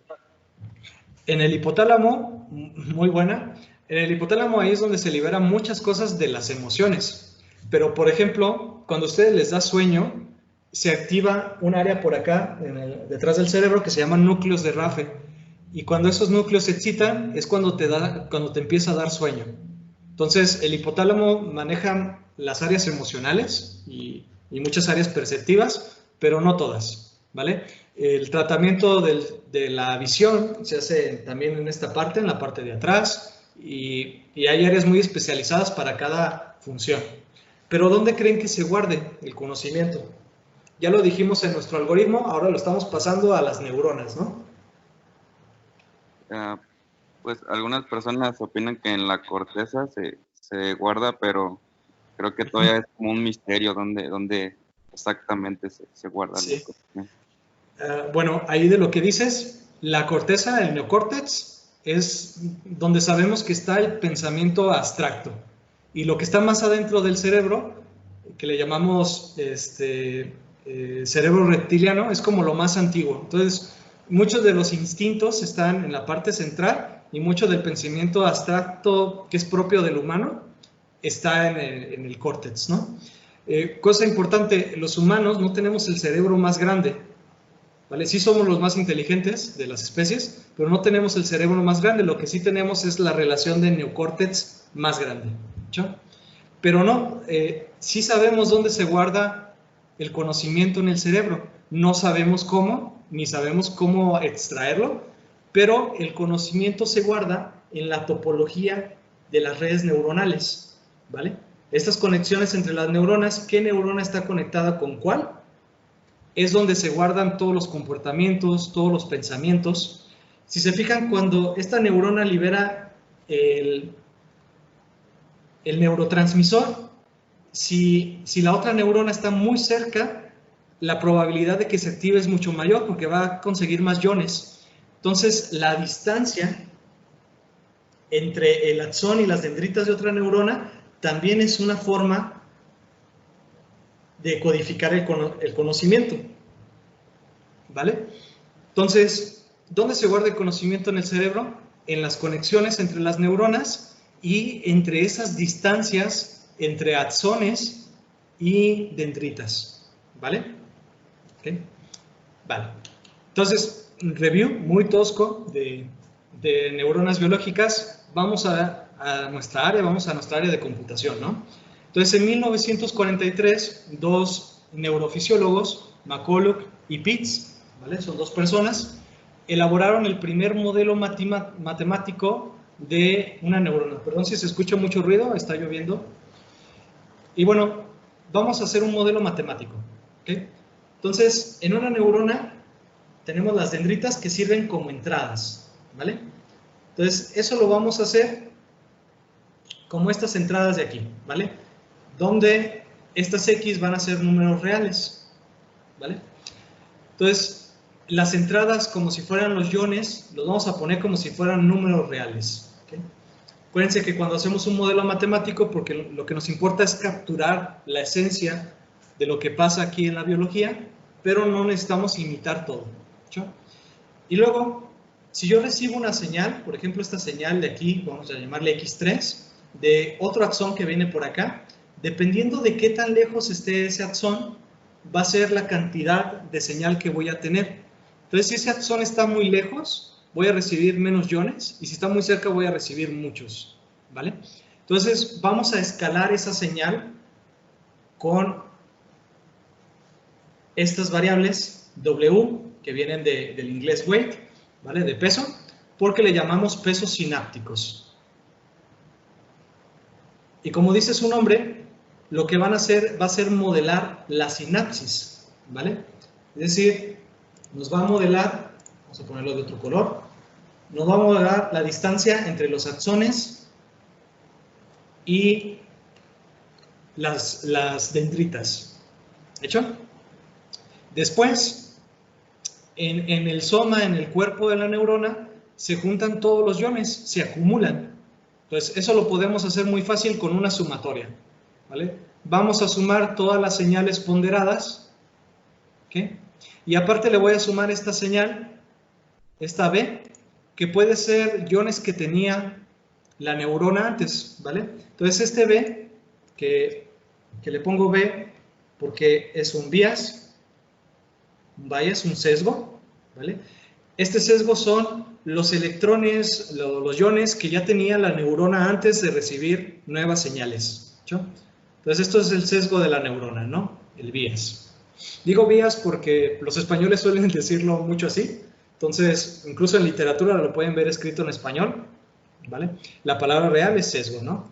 En el hipotálamo, muy buena, en el hipotálamo ahí es donde se liberan muchas cosas de las emociones. Pero, por ejemplo, cuando a ustedes les da sueño, se activa un área por acá, detrás del cerebro, que se llaman núcleos de Rafe. Y cuando esos núcleos se excitan, es cuando te empieza a dar sueño. Entonces, el hipotálamo maneja las áreas emocionales y y muchas áreas perceptivas, pero no todas, ¿vale? El tratamiento de la visión se hace también en esta parte, en la parte de atrás, y hay áreas muy especializadas para cada función. Pero ¿dónde creen que se guarde el conocimiento? Ya lo dijimos en nuestro algoritmo, ahora lo estamos pasando a las neuronas, ¿no? Pues algunas personas opinan que en la corteza se guarda, pero creo que todavía es como un misterio dónde exactamente se guarda. Sí. Bueno, ahí de lo que dices, la corteza, el neocórtex, es donde sabemos que está el pensamiento abstracto. Y lo que está más adentro del cerebro, que le llamamos cerebro reptiliano, es como lo más antiguo. Entonces, muchos de los instintos están en la parte central y mucho del pensamiento abstracto que es propio del humano está en el córtex, ¿no? Cosa importante, los humanos no tenemos el cerebro más grande, ¿vale? Sí somos los más inteligentes de las especies, pero no tenemos el cerebro más grande. Lo que sí tenemos es la relación de neocórtex más grande, ¿sí? Pero no, sí sabemos dónde se guarda el conocimiento en el cerebro. No sabemos cómo, ni sabemos cómo extraerlo, pero el conocimiento se guarda en la topología de las redes neuronales, ¿vale? Estas conexiones entre las neuronas, ¿qué neurona está conectada con cuál? Es donde se guardan todos los comportamientos, todos los pensamientos. Si se fijan, cuando esta neurona libera el neurotransmisor, si la otra neurona está muy cerca, la probabilidad de que se active es mucho mayor porque va a conseguir más iones. Entonces, la distancia entre el axón y las dendritas de otra neurona también es una forma de codificar el conocimiento, ¿vale? Entonces, ¿dónde se guarda el conocimiento en el cerebro? En las conexiones entre las neuronas y entre esas distancias entre axones y dendritas, ¿vale? ¿Okay? Vale. Entonces, review muy tosco de neuronas biológicas. Vamos a nuestra área, vamos a nuestra área de computación, ¿no? Entonces, en 1943, dos neurofisiólogos, McCulloch y Pitts, ¿vale? Son dos personas, elaboraron el primer modelo matemático de una neurona. Perdón si se escucha mucho ruido, está lloviendo. Y bueno, vamos a hacer un modelo matemático, ¿okay? Entonces, en una neurona tenemos las dendritas que sirven como entradas, ¿vale? Entonces, eso lo vamos a hacer como estas entradas de aquí, ¿vale? Donde estas X van a ser números reales, ¿vale? Entonces, las entradas como si fueran los iones, los vamos a poner como si fueran números reales, ¿okay? Acuérdense que cuando hacemos un modelo matemático, porque lo que nos importa es capturar la esencia de lo que pasa aquí en la biología, pero no necesitamos imitar todo, ¿sí? Y luego, si yo recibo una señal, por ejemplo esta señal de aquí, vamos a llamarle X3, de otro axón que viene por acá, dependiendo de qué tan lejos esté ese axón, va a ser la cantidad de señal que voy a tener. Entonces, si ese axón está muy lejos, voy a recibir menos iones, y si está muy cerca voy a recibir muchos, ¿vale? Entonces, vamos a escalar esa señal con estas variables W, que vienen del inglés weight, ¿vale? De peso, porque le llamamos pesos sinápticos. Y como dice su nombre, lo que van a hacer va a ser modelar la sinapsis, ¿vale? Es decir, nos va a modelar, vamos a ponerlo de otro color, nos va a modelar la distancia entre los axones y las dendritas. ¿Hecho? Después, en el soma, en el cuerpo de la neurona, se juntan todos los iones, se acumulan. Entonces, eso lo podemos hacer muy fácil con una sumatoria, ¿vale? Vamos a sumar todas las señales ponderadas, ¿okay? Y aparte le voy a sumar esta señal, esta B, que puede ser iones que tenía la neurona antes, ¿vale? Entonces, este B, que le pongo B porque es un bias, un sesgo, ¿vale? Este sesgo son los electrones, los iones que ya tenía la neurona antes de recibir nuevas señales, ¿sí? Entonces, esto es el sesgo de la neurona, ¿no? el bias. Digo bias porque los españoles suelen decirlo mucho así, entonces incluso en literatura lo pueden ver escrito en español, ¿vale? La palabra real es sesgo, ¿no?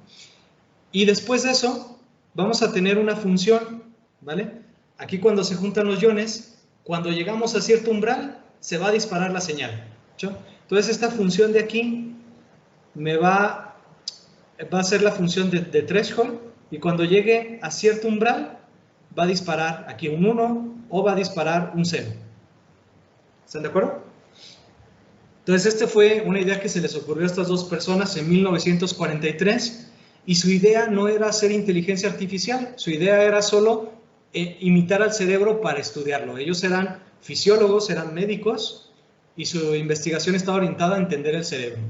Y después de eso vamos a tener una función, ¿vale? Aquí cuando se juntan los iones, cuando llegamos a cierto umbral, se va a disparar la señal, ¿sí? Entonces esta función de aquí me va a ser la función de threshold, y cuando llegue a cierto umbral va a disparar aquí un 1 o va a disparar un 0. ¿Están de acuerdo? Entonces esta fue una idea que se les ocurrió a estas dos personas en 1943, y su idea no era hacer inteligencia artificial, su idea era solo imitar al cerebro para estudiarlo. Ellos eran fisiólogos, eran médicos, y su investigación estaba orientada a entender el cerebro.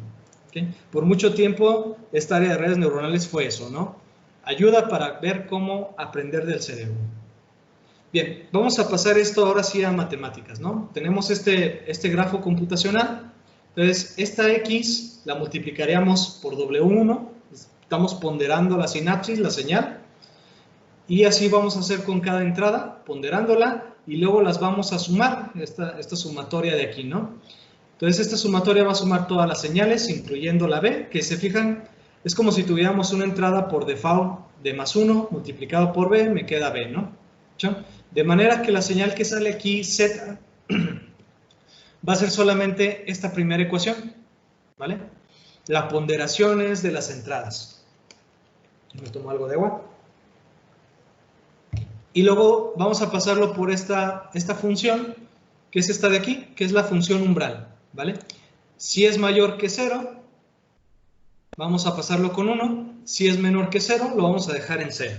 ¿Okay? Por mucho tiempo esta área de redes neuronales fue eso, ¿no? Ayuda para ver cómo aprender del cerebro. Bien, vamos a pasar esto ahora sí a matemáticas, ¿no? Tenemos este grafo computacional, entonces esta X la multiplicaríamos por W1, estamos ponderando la sinapsis, la señal, y así vamos a hacer con cada entrada, ponderándola, y luego las vamos a sumar, esta sumatoria de aquí, ¿no? Entonces esta sumatoria va a sumar todas las señales, incluyendo la B, que se fijan, es como si tuviéramos una entrada por default de +1 multiplicado por B, me queda B, ¿no? De manera que la señal que sale aquí, Z, va a ser solamente esta primera ecuación, ¿vale? La ponderación es de las entradas. Me tomo algo de agua. Y luego vamos a pasarlo por esta función, que es esta de aquí, que es la función umbral, ¿vale? Si es mayor que 0, vamos a pasarlo con 1. Si es menor que 0, lo vamos a dejar en 0.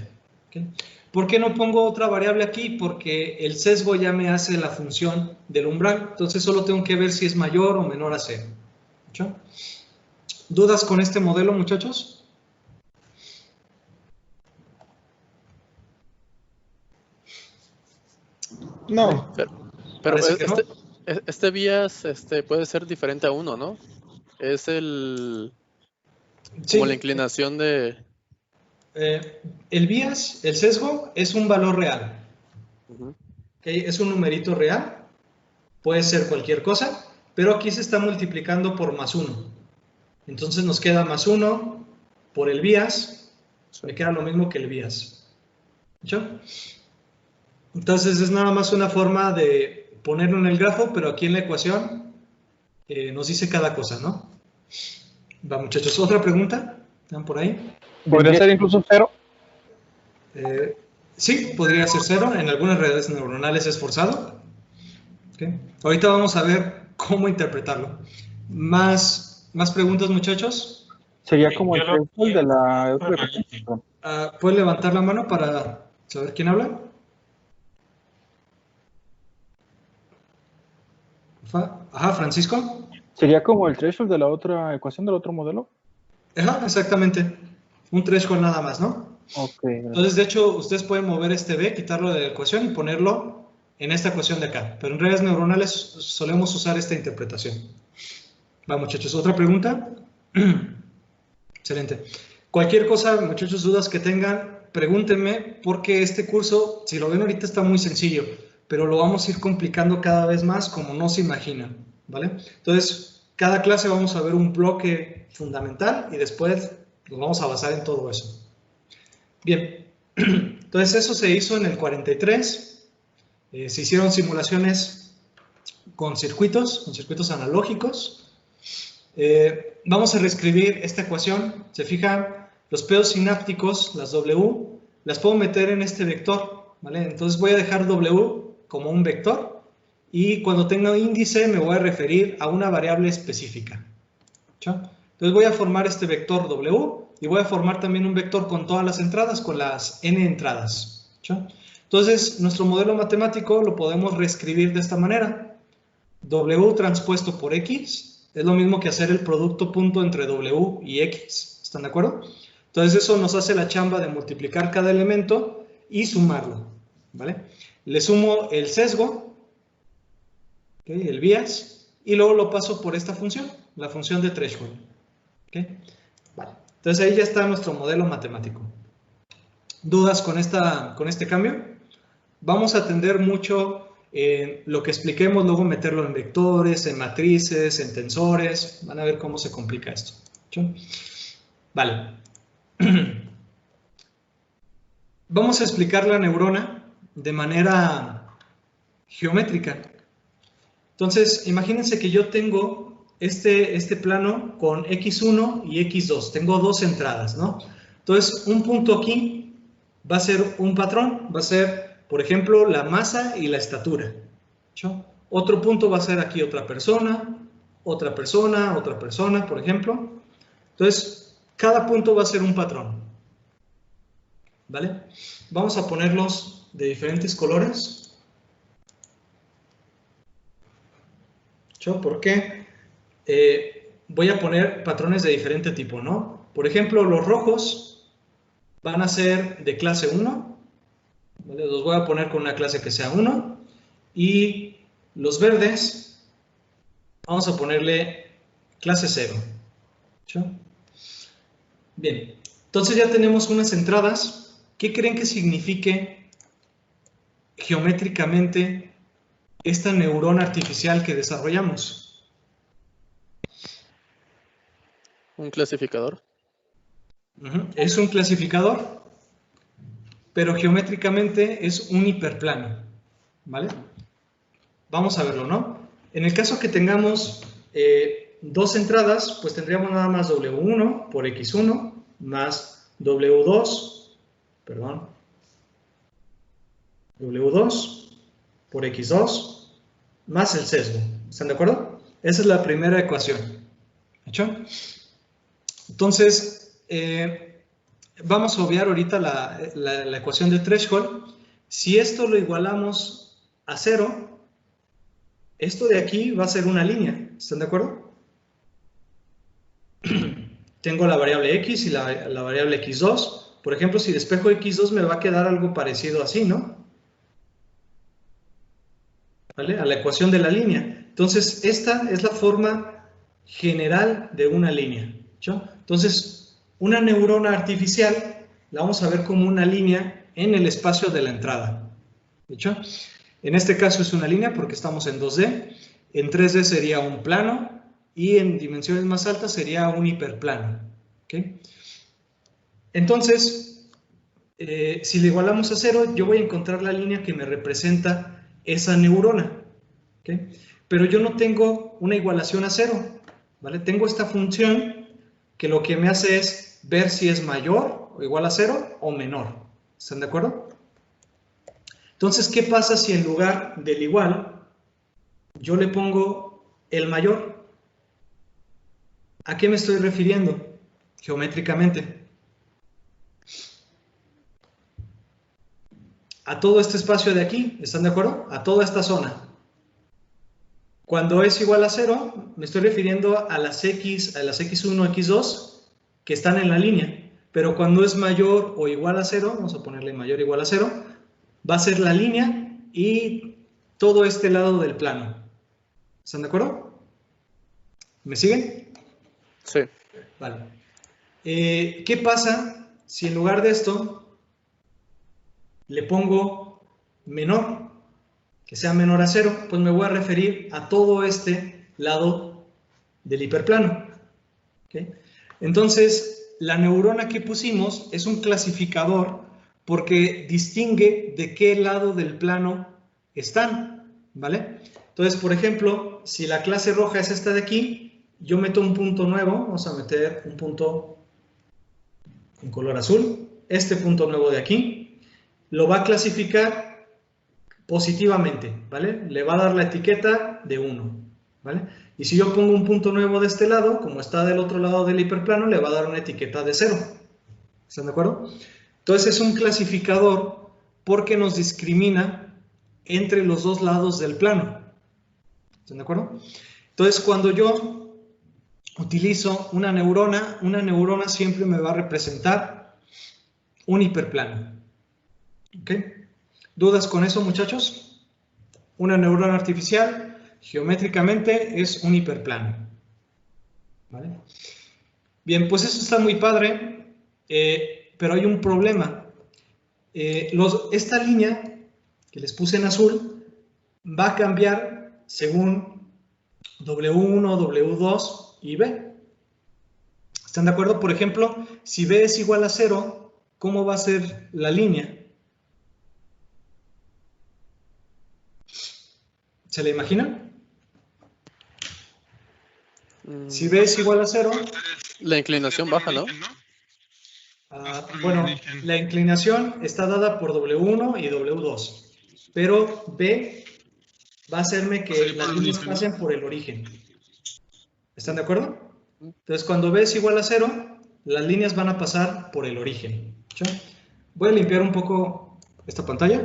¿Okay? ¿Por qué no pongo otra variable aquí? Porque el sesgo ya me hace la función del umbral. Entonces solo tengo que ver si es mayor o menor a 0. ¿Okay? ¿Dudas con este modelo, muchachos? No. Pero no. este bias puede ser diferente a 1, ¿no? Es como la inclinación de... el bias, el sesgo, es un valor real. Uh-huh. ¿Okay? Es un numerito real, puede ser cualquier cosa, pero aquí se está multiplicando por +1. Entonces nos queda +1 por el bias, me queda lo mismo que el bias. ¿Sí? Entonces es nada más una forma de ponerlo en el grafo, pero aquí en la ecuación nos dice cada cosa, ¿no? Va, muchachos, ¿otra pregunta? ¿Están por ahí? ¿Podría ser incluso 0? Sí, podría ser 0. En algunas redes neuronales es forzado. ¿Okay? Ahorita vamos a ver cómo interpretarlo. ¿Más preguntas, muchachos? Sería como el threshold de la otra ecuación. ¿Pueden levantar la mano para saber quién habla? Ajá, Francisco. ¿Sería como el threshold de la otra ecuación del otro modelo? Ajá, exactamente. Un threshold nada más, ¿no? Ok. Entonces, de hecho, ustedes pueden mover este B, quitarlo de la ecuación y ponerlo en esta ecuación de acá. Pero en redes neuronales solemos usar esta interpretación. Va, muchachos, ¿otra pregunta? Excelente. Cualquier cosa, muchachos, dudas que tengan, pregúntenme, porque este curso, si lo ven ahorita, está muy sencillo, pero lo vamos a ir complicando cada vez más como no se imaginan, ¿vale? Entonces, cada clase vamos a ver un bloque fundamental y después nos vamos a basar en todo eso. Bien, entonces eso se hizo en el 43, se hicieron simulaciones con circuitos analógicos. Vamos a reescribir esta ecuación. Se fijan, los pedos sinápticos, las W, las puedo meter en este vector, ¿vale? Entonces voy a dejar W como un vector y cuando tenga índice me voy a referir a una variable específica. ¿Sí? Entonces voy a formar este vector W y voy a formar también un vector con todas las entradas, con las n entradas. ¿Sí? Entonces nuestro modelo matemático lo podemos reescribir de esta manera. W transpuesto por X es lo mismo que hacer el producto punto entre W y X. ¿Están de acuerdo? Entonces eso nos hace la chamba de multiplicar cada elemento y sumarlo. ¿Vale? Le sumo el sesgo, ¿okay? El bias, y luego lo paso por esta función, la función de threshold. ¿Okay? Vale. Entonces ahí ya está nuestro modelo matemático. ¿Dudas con este cambio? vamos a tender mucho en lo que expliquemos, luego meterlo en vectores, en matrices, en tensores. Van a ver cómo se complica esto. ¿Sí? Vale. Vamos a explicar la neurona de manera geométrica. Entonces, imagínense que yo tengo este plano con X1 y X2. Tengo dos entradas, ¿no? Entonces, un punto aquí va a ser un patrón, va a ser, por ejemplo, la masa y la estatura. ¿Sí? Otro punto va a ser aquí otra persona, otra persona, otra persona, por ejemplo. Entonces, cada punto va a ser un patrón. ¿Vale? Vamos a ponerlos de diferentes colores. ¿Sí? ¿Por qué? Voy a poner patrones de diferente tipo, ¿no? Por ejemplo, los rojos van a ser de clase 1. ¿Vale? Los voy a poner con una clase que sea 1. Y los verdes, vamos a ponerle clase 0. ¿Sí? Bien, entonces ya tenemos unas entradas. ¿Qué creen que signifique geométricamente esta neurona artificial que desarrollamos? Un clasificador. Es un clasificador, pero geométricamente es un hiperplano. ¿Vale? Vamos a verlo, ¿no? En el caso que tengamos dos entradas, pues tendríamos nada más W1 por X1 más W2, perdón, W2 por X2 más el sesgo. ¿Están de acuerdo? Esa es la primera ecuación. ¿Hecho? Entonces, vamos a obviar ahorita la ecuación de threshold. Si esto lo igualamos a 0, esto de aquí va a ser una línea. ¿Están de acuerdo? Tengo la variable x y la variable x2. Por ejemplo, si despejo x2 me va a quedar algo parecido así, ¿no? ¿Vale? A la ecuación de la línea. Entonces, esta es la forma general de una línea. ¿Sí? Entonces, una neurona artificial la vamos a ver como una línea en el espacio de la entrada. ¿Sí? En este caso es una línea porque estamos en 2D. En 3D sería un plano. Y en dimensiones más altas sería un hiperplano. ¿Okay? Entonces, si le igualamos a 0, yo voy a encontrar la línea que me representa esa neurona. ¿Okay? Pero yo no tengo una igualación a 0. ¿Vale? Tengo esta función que lo que me hace es ver si es mayor o igual a 0 o menor. ¿Están de acuerdo? Entonces, ¿qué pasa si en lugar del igual yo le pongo el mayor? ¿A qué me estoy refiriendo geométricamente? A todo este espacio de aquí, ¿están de acuerdo? A toda esta zona. Cuando es igual a 0, me estoy refiriendo a las x1, x2 que están en la línea. Pero cuando es mayor o igual a 0, vamos a ponerle mayor o igual a 0, va a ser la línea y todo este lado del plano. ¿Están de acuerdo? ¿Me siguen? Sí. Vale. ¿Qué pasa si en lugar de esto le pongo menor, que sea menor a 0? Pues me voy a referir a todo este lado del hiperplano. ¿Okay? Entonces, la neurona que pusimos es un clasificador porque distingue de qué lado del plano están. ¿Vale? Entonces, por ejemplo, si la clase roja es esta de aquí, yo meto un punto nuevo, vamos a meter un punto en color azul, este punto nuevo de aquí, lo va a clasificar positivamente, ¿vale? Le va a dar la etiqueta de 1, ¿vale? Y si yo pongo un punto nuevo de este lado, como está del otro lado del hiperplano, le va a dar una etiqueta de 0. ¿Están de acuerdo? Entonces es un clasificador porque nos discrimina entre los dos lados del plano. ¿Están de acuerdo? Entonces cuando yo utilizo una neurona siempre me va a representar un hiperplano. ¿Ok? ¿Dudas con eso, muchachos? Una neurona artificial, geométricamente, es un hiperplano. ¿Vale? Bien, pues eso está muy padre, pero hay un problema. Esta línea que les puse en azul, va a cambiar según W1, W2 y B. ¿Están de acuerdo? Por ejemplo, si B es igual a 0, ¿cómo va a ser la línea? ¿Se la imaginan? Si B es igual a 0... La inclinación baja, ¿no? Bueno, la inclinación está dada por W1 y W2, pero B va a hacerme que las líneas pasen por el origen. ¿Están de acuerdo? Entonces, cuando B es igual a 0, las líneas van a pasar por el origen. ¿Sí? Voy a limpiar un poco esta pantalla.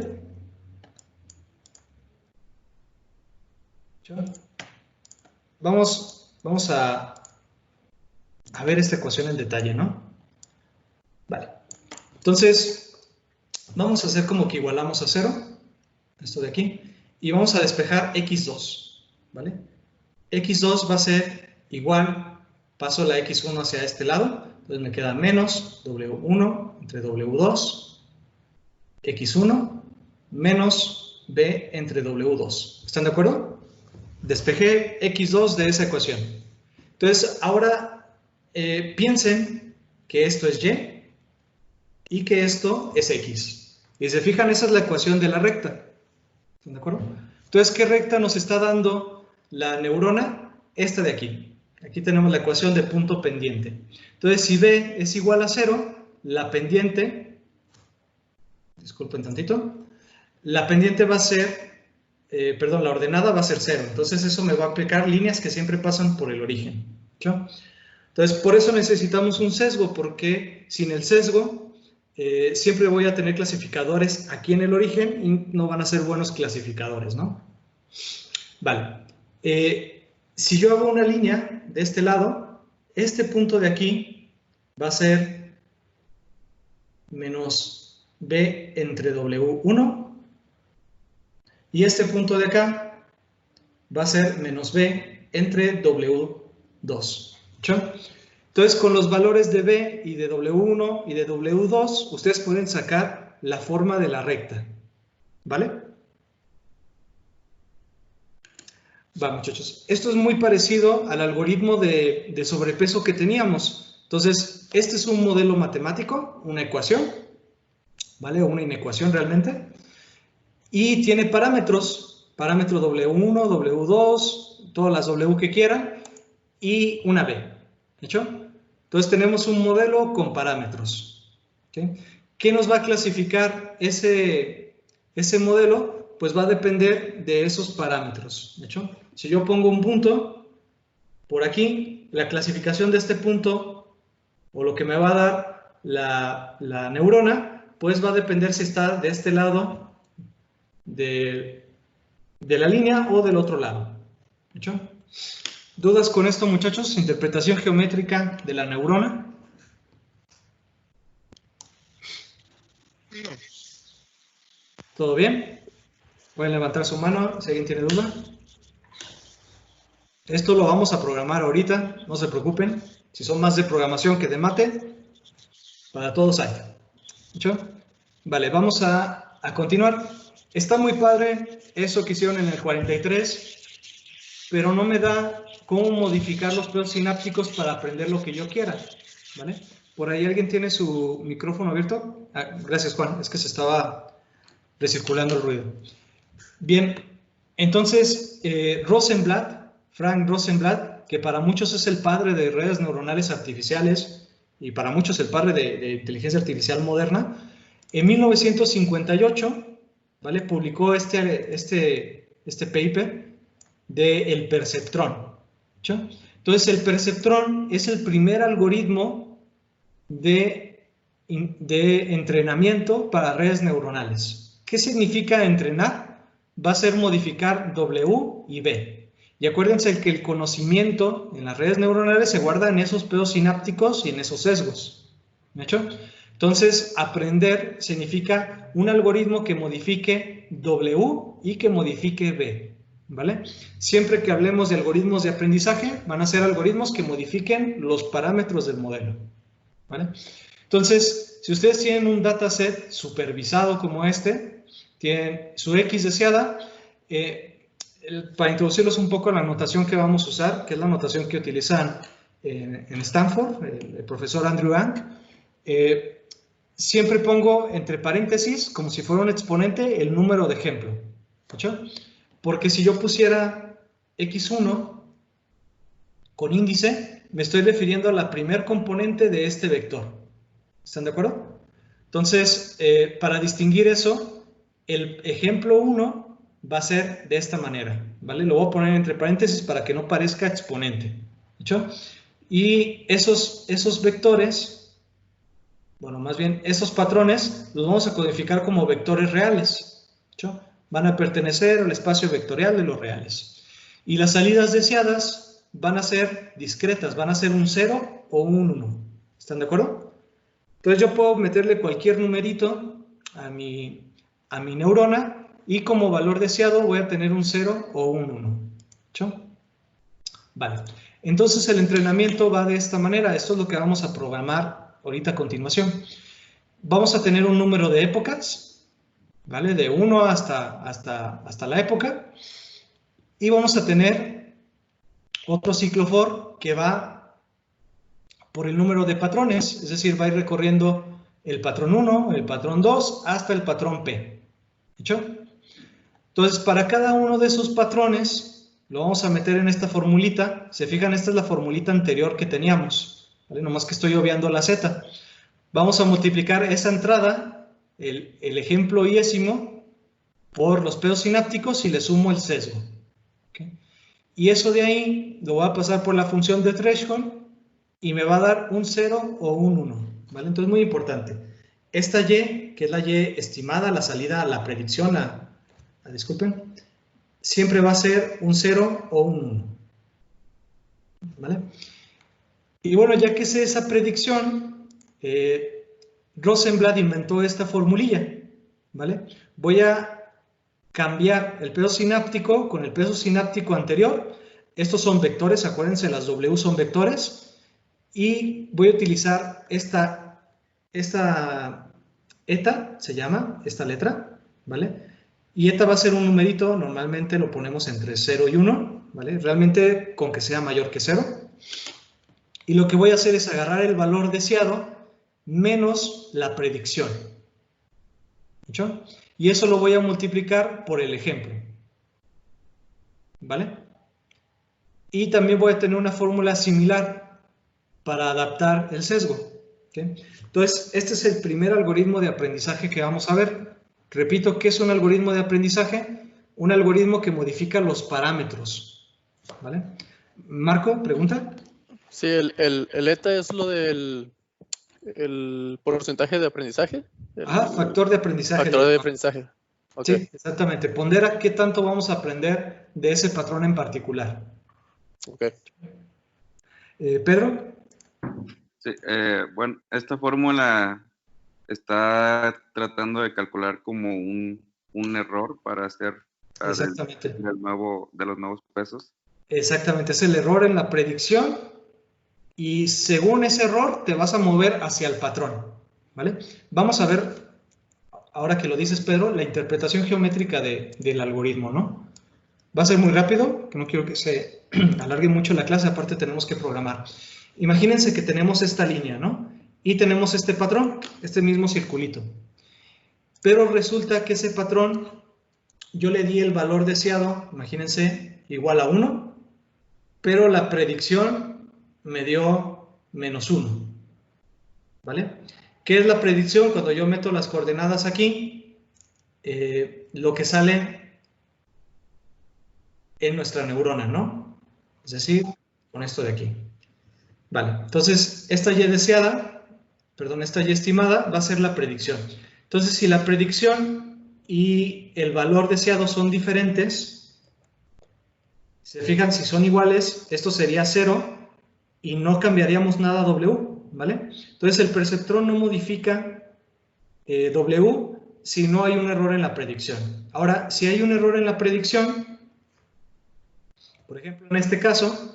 ¿Sí? Vamos a ver esta ecuación en detalle, ¿no? Vale. Entonces, vamos a hacer como que igualamos a 0, esto de aquí, y vamos a despejar x2, ¿vale? x2 va a ser igual, paso la x1 hacia este lado, entonces me queda menos w1 entre w2, x1, menos b entre w2. ¿Están de acuerdo? Despejé x2 de esa ecuación. Entonces, ahora piensen que esto es y y que esto es x. Y se fijan, esa es la ecuación de la recta. ¿Están de acuerdo? Entonces, ¿qué recta nos está dando la neurona? Esta de aquí. Aquí tenemos la ecuación de punto pendiente. Entonces, si B es igual a 0, la pendiente, disculpen tantito, la pendiente va a ser, la ordenada va a ser 0. Entonces, eso me va a aplicar líneas que siempre pasan por el origen. ¿Sí? Entonces, por eso necesitamos un sesgo, porque sin el sesgo siempre voy a tener clasificadores aquí en el origen y no van a ser buenos clasificadores, ¿no? Vale. Si yo hago una línea de este lado, este punto de aquí va a ser menos B entre W1 y este punto de acá va a ser menos B entre W2. ¿Sí? Entonces, con los valores de B y de W1 y de W2, ustedes pueden sacar la forma de la recta. ¿Vale? Va, muchachos. Esto es muy parecido al algoritmo de sobrepeso que teníamos. Entonces, este es un modelo matemático, una ecuación, ¿vale? O una inecuación realmente. Y tiene parámetros. Parámetro W1, W2, todas las W que quieran, y una B. ¿Hecho? Entonces tenemos un modelo con parámetros. ¿Okay? ¿Qué nos va a clasificar ese modelo? Pues va a depender de esos parámetros. ¿Hecho? Si yo pongo un punto por aquí, la clasificación de este punto, o lo que me va a dar la neurona, pues va a depender si está de este lado de la línea o del otro lado. ¿Hecho? ¿Dudas con esto, muchachos? Interpretación geométrica de la neurona. No. ¿Todo bien? Pueden levantar su mano si alguien tiene duda. Esto lo vamos a programar ahorita, no se preocupen. Si son más de programación que de mate, para todos hay. ¿Hecho? Vale, vamos a continuar. Está muy padre eso que hicieron en el 43, pero no me da cómo modificar los pedos sinápticos para aprender lo que yo quiera, ¿vale? ¿Por ahí alguien tiene su micrófono abierto? Gracias, Juan, es que se estaba recirculando el ruido. Bien, entonces, Frank Rosenblatt, que para muchos es el padre de redes neuronales artificiales y para muchos el padre de inteligencia artificial moderna, en 1958, ¿vale? Publicó este paper del perceptrón. ¿Sí? Entonces, el perceptrón es el primer algoritmo de entrenamiento para redes neuronales. ¿Qué significa entrenar? Va a ser modificar W y B. Y acuérdense que el conocimiento en las redes neuronales se guarda en esos pedos sinápticos y en esos sesgos. ¿De hecho? Entonces, aprender significa un algoritmo que modifique W y que modifique B. ¿Vale? Siempre que hablemos de algoritmos de aprendizaje, van a ser algoritmos que modifiquen los parámetros del modelo. ¿Vale? Entonces, si ustedes tienen un dataset supervisado como este, tienen su X deseada. Para introducirlos un poco a la notación que vamos a usar, que es la notación que utilizan en Stanford, el profesor Andrew Ang, siempre pongo entre paréntesis, como si fuera un exponente, el número de ejemplo. ¿Escuchó? Porque si yo pusiera x1 con índice, me estoy refiriendo a la primer componente de este vector. ¿Están de acuerdo? Entonces, para distinguir eso, el ejemplo 1 va a ser de esta manera, ¿vale? Lo voy a poner entre paréntesis para que no parezca exponente. ¿Escuchó? Y esos vectores, bueno, más bien esos patrones, los vamos a codificar como vectores reales. ¿Escuchó? Van a pertenecer al espacio vectorial de los reales. Y las salidas deseadas van a ser discretas, van a ser un 0 o un 1. ¿Están de acuerdo? Entonces yo puedo meterle cualquier numerito a mi neurona y como valor deseado voy a tener un 0 o un 1. ¿Escuchó? Vale. Entonces el entrenamiento va de esta manera. Esto es lo que vamos a programar ahorita a continuación. Vamos a tener un número de épocas, ¿vale? De 1 hasta la época. Y vamos a tener otro ciclo for que va por el número de patrones, es decir, va a ir recorriendo el patrón 1, el patrón 2, hasta el patrón P. ¿Hecho? Entonces, para cada uno de esos patrones, lo vamos a meter en esta formulita. Se fijan, esta es la formulita anterior que teníamos, ¿vale? Nomás que estoy obviando la Z. Vamos a multiplicar esa entrada, el ejemplo iésimo, por los pedos sinápticos y le sumo el sesgo. ¿Okay? Y eso de ahí lo voy a pasar por la función de threshold y me va a dar un 0 o un 1. ¿Vale? Entonces, muy importante. Esta Y, que es la Y estimada, la salida a la predicción, disculpen, siempre va a ser un 0 o un 1. ¿Vale? Y bueno, ya que sé esa predicción, Rosenblatt inventó esta formulilla. ¿Vale? Voy a cambiar el peso sináptico con el peso sináptico anterior. Estos son vectores, acuérdense, las W son vectores. Y voy a utilizar esta eta, se llama, esta letra, ¿vale? Y eta va a ser un numerito, normalmente lo ponemos entre 0 y 1, ¿vale? Realmente con que sea mayor que 0. Y lo que voy a hacer es agarrar el valor deseado menos la predicción. ¿Escuchó? Y eso lo voy a multiplicar por el ejemplo. ¿Vale? Y también voy a tener una fórmula similar para adaptar el sesgo. ¿Okay? Entonces, este es el primer algoritmo de aprendizaje que vamos a ver. Repito, ¿qué es un algoritmo de aprendizaje? Un algoritmo que modifica los parámetros. ¿Vale? Marco, ¿pregunta? Sí, el eta es lo del el porcentaje de aprendizaje. Factor de aprendizaje. Factor de aprendizaje. Okay. Sí, exactamente. Pondera qué tanto vamos a aprender de ese patrón en particular. Ok. ¿Pedro? Sí, bueno, esta fórmula está tratando de calcular como un error para hacer exactamente. de los nuevos pesos. Exactamente, es el error en la predicción y según ese error te vas a mover hacia el patrón, ¿vale? Vamos a ver, ahora que lo dices, Pedro, la interpretación geométrica del algoritmo, ¿no? Va a ser muy rápido, que no quiero que se alargue mucho la clase, aparte tenemos que programar. Imagínense que tenemos esta línea, ¿no? Y tenemos este patrón, este mismo circulito. Pero resulta que ese patrón, yo le di el valor deseado, imagínense, igual a 1, pero la predicción me dio menos 1. ¿Vale? ¿Qué es la predicción? Cuando yo meto las coordenadas aquí, lo que sale en nuestra neurona, ¿no? Es decir, con esto de aquí. Vale, entonces esta Y deseada, perdón, esta Y estimada va a ser la predicción. Entonces, si la predicción y el valor deseado son diferentes, se fijan, si son iguales, esto sería 0 y no cambiaríamos nada W, ¿vale? Entonces, el perceptrón no modifica W si no hay un error en la predicción. Ahora, si hay un error en la predicción, por ejemplo, en este caso,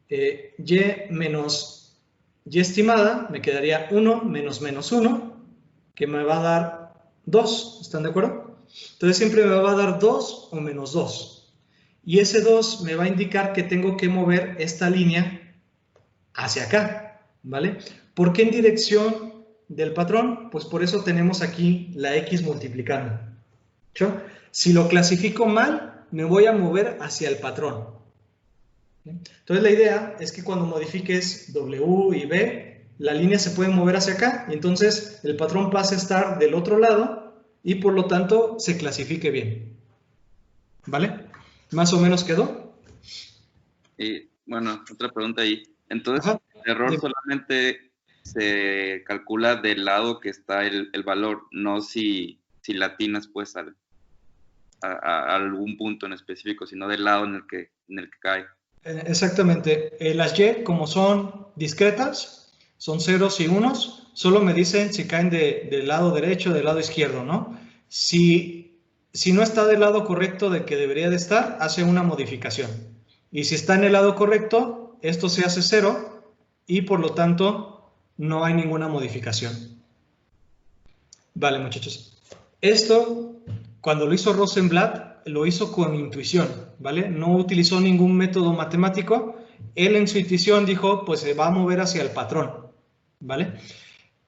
Y menos Y estimada me quedaría 1 menos menos 1, que me va a dar 2, ¿están de acuerdo? Entonces siempre me va a dar 2 o menos 2. Y ese 2 me va a indicar que tengo que mover esta línea hacia acá, ¿vale? ¿Por qué en dirección del patrón? Pues por eso tenemos aquí la X multiplicando. ¿Sí? Si lo clasifico mal, me voy a mover hacia el patrón. Entonces la idea es que cuando modifiques W y B, la línea se puede mover hacia acá y entonces el patrón pase a estar del otro lado y por lo tanto se clasifique bien. ¿Vale? ¿Más o menos quedó? Y bueno, otra pregunta ahí. Entonces, Ajá. el error solamente se calcula del lado que está el valor, no si latinas pues a algún punto en específico, sino del lado en el que cae. Exactamente. Las Y, como son discretas, son ceros y unos, solo me dicen si caen del lado derecho o del lado izquierdo, ¿no? Si no está del lado correcto del que debería de estar, hace una modificación. Y si está en el lado correcto, esto se hace 0 y por lo tanto no hay ninguna modificación. Vale, muchachos. Esto, cuando lo hizo Rosenblatt, lo hizo con intuición, ¿vale? No utilizó ningún método matemático. Él en su intuición dijo, pues se va a mover hacia el patrón, ¿vale?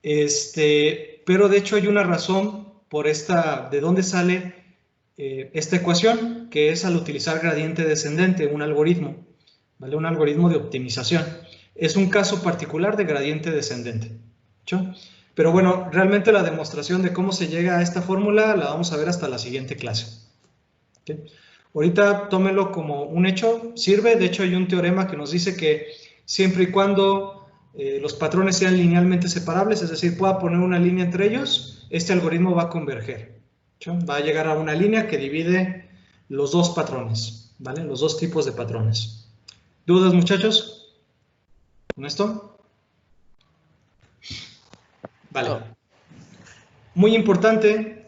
Pero de hecho hay una razón por de dónde sale esta ecuación, que es al utilizar gradiente descendente, un algoritmo, ¿vale? Un algoritmo de optimización. Es un caso particular de gradiente descendente, ¿sí? Pero bueno, realmente la demostración de cómo se llega a esta fórmula la vamos a ver hasta la siguiente clase. ¿Okay? Ahorita tómelo como un hecho, sirve. De hecho hay un teorema que nos dice que siempre y cuando los patrones sean linealmente separables, es decir, pueda poner una línea entre ellos, este algoritmo va a converger, ¿sí? Va a llegar a una línea que divide los dos patrones, ¿vale? Los dos tipos de patrones. ¿Dudas, muchachos? ¿Con esto? Vale. Muy importante,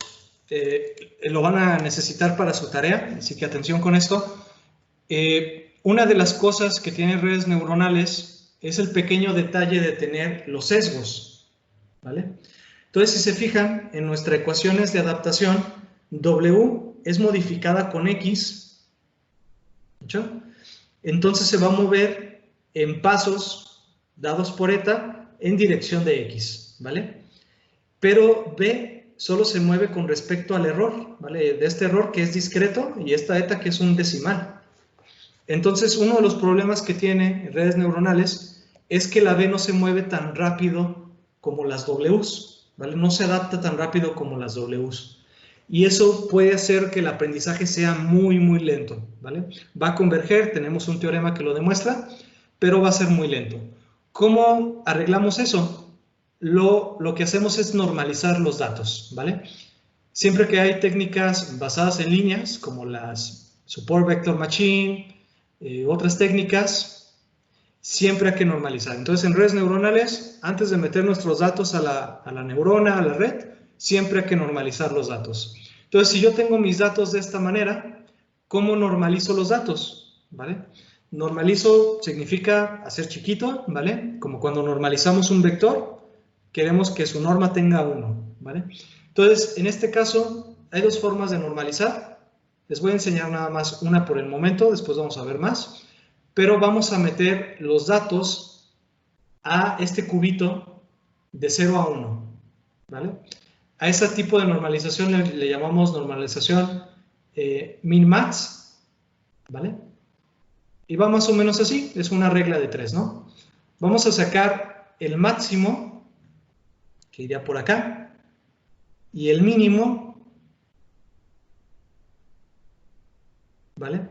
lo van a necesitar para su tarea, así que atención con esto. Una de las cosas que tienen redes neuronales es el pequeño detalle de tener los sesgos, ¿vale? Entonces, si se fijan, en nuestra ecuaciones de adaptación, W es modificada con X, ¿sí? Entonces se va a mover en pasos dados por eta en dirección de X, ¿vale? Pero B solo se mueve con respecto al error, ¿vale? De este error que es discreto y esta eta que es un decimal. Entonces, uno de los problemas que tiene redes neuronales es que la B no se mueve tan rápido como las Ws, ¿vale? No se adapta tan rápido como las Ws. Y eso puede hacer que el aprendizaje sea muy, muy lento, ¿vale? Va a converger, tenemos un teorema que lo demuestra, pero va a ser muy lento. ¿Cómo arreglamos eso? Lo que hacemos es normalizar los datos, ¿vale? Siempre que hay técnicas basadas en líneas, como las Support Vector Machine, otras técnicas, siempre hay que normalizar. Entonces, en redes neuronales, antes de meter nuestros datos a la neurona, a la red, siempre hay que normalizar los datos. Entonces, si yo tengo mis datos de esta manera, ¿cómo normalizo los datos? ¿Vale? Normalizo significa hacer chiquito, ¿vale? Como cuando normalizamos un vector, queremos que su norma tenga 1, ¿vale? Entonces, en este caso, hay dos formas de normalizar. Les voy a enseñar nada más una por el momento, después vamos a ver más. Pero vamos a meter los datos a este cubito de 0 a 1, ¿vale? A ese tipo de normalización le llamamos normalización min-max, ¿vale? Y va más o menos así, es una regla de 3, ¿no? Vamos a sacar el máximo, que iría por acá, y el mínimo, ¿vale?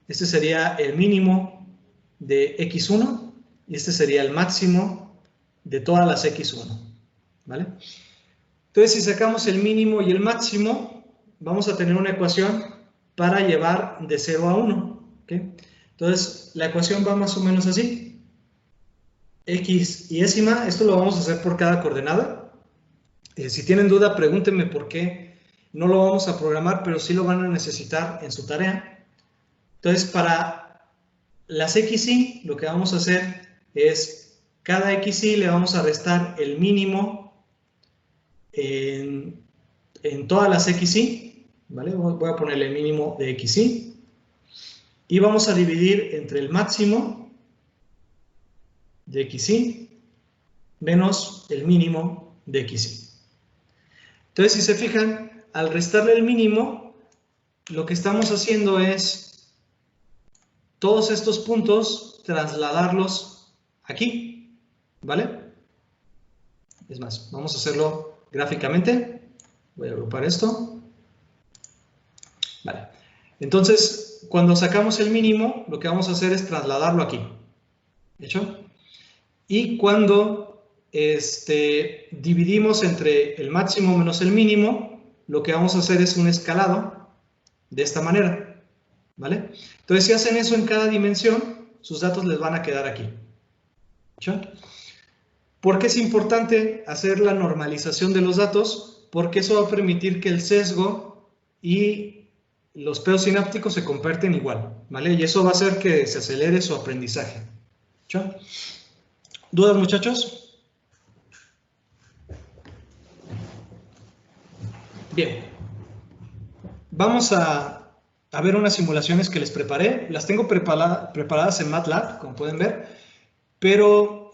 Este sería el mínimo de x1 y este sería el máximo de todas las x1, ¿vale? Entonces, si sacamos el mínimo y el máximo, vamos a tener una ecuación para llevar de 0 a 1, ¿okay? Entonces, la ecuación va más o menos así. X y décima, esto lo vamos a hacer por cada coordenada. Si tienen duda, pregúntenme por qué no lo vamos a programar, pero sí lo van a necesitar en su tarea. Entonces, para las XY, lo que vamos a hacer es, cada XY le vamos a restar el mínimo en todas las XY, ¿vale? Voy a ponerle el mínimo de xy. Y vamos a dividir entre el máximo de xy menos el mínimo de xy. Entonces, si se fijan, al restarle el mínimo, lo que estamos haciendo es todos estos puntos trasladarlos aquí, ¿vale? Es más, vamos a hacerlo gráficamente. Voy a agrupar esto. Vale. Entonces, cuando sacamos el mínimo, lo que vamos a hacer es trasladarlo aquí. ¿Hecho? Y cuando dividimos entre el máximo menos el mínimo, lo que vamos a hacer es un escalado de esta manera. ¿Vale? Entonces, si hacen eso en cada dimensión, sus datos les van a quedar aquí. ¿Hecho? ¿Por qué es importante hacer la normalización de los datos? Porque eso va a permitir que el sesgo y los pedos sinápticos se comporten igual, ¿vale? Y eso va a hacer que se acelere su aprendizaje. ¿Sí? ¿Dudas, muchachos? Bien. Vamos a ver unas simulaciones que les preparé. Las tengo preparadas en MATLAB, como pueden ver. Pero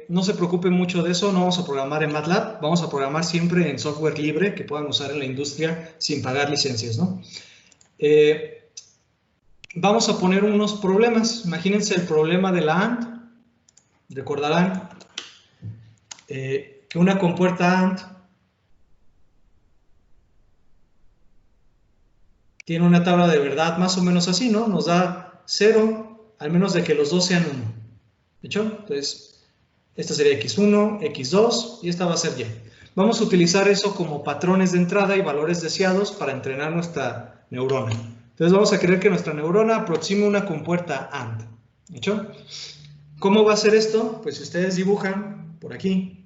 no se preocupen mucho de eso, no vamos a programar en MATLAB, vamos a programar siempre en software libre que puedan usar en la industria sin pagar licencias, ¿no? Vamos a poner unos problemas. Imagínense el problema de la AND. Recordarán que una compuerta AND tiene una tabla de verdad más o menos así, ¿no? Nos da 0, al menos de que los dos sean 1. ¿Hecho? Entonces, esta sería x1, x2 y esta va a ser y. Vamos a utilizar eso como patrones de entrada y valores deseados para entrenar nuestra neurona. Entonces vamos a querer que nuestra neurona aproxime una compuerta AND. ¿Hecho? ¿Cómo va a ser esto? Pues si ustedes dibujan por aquí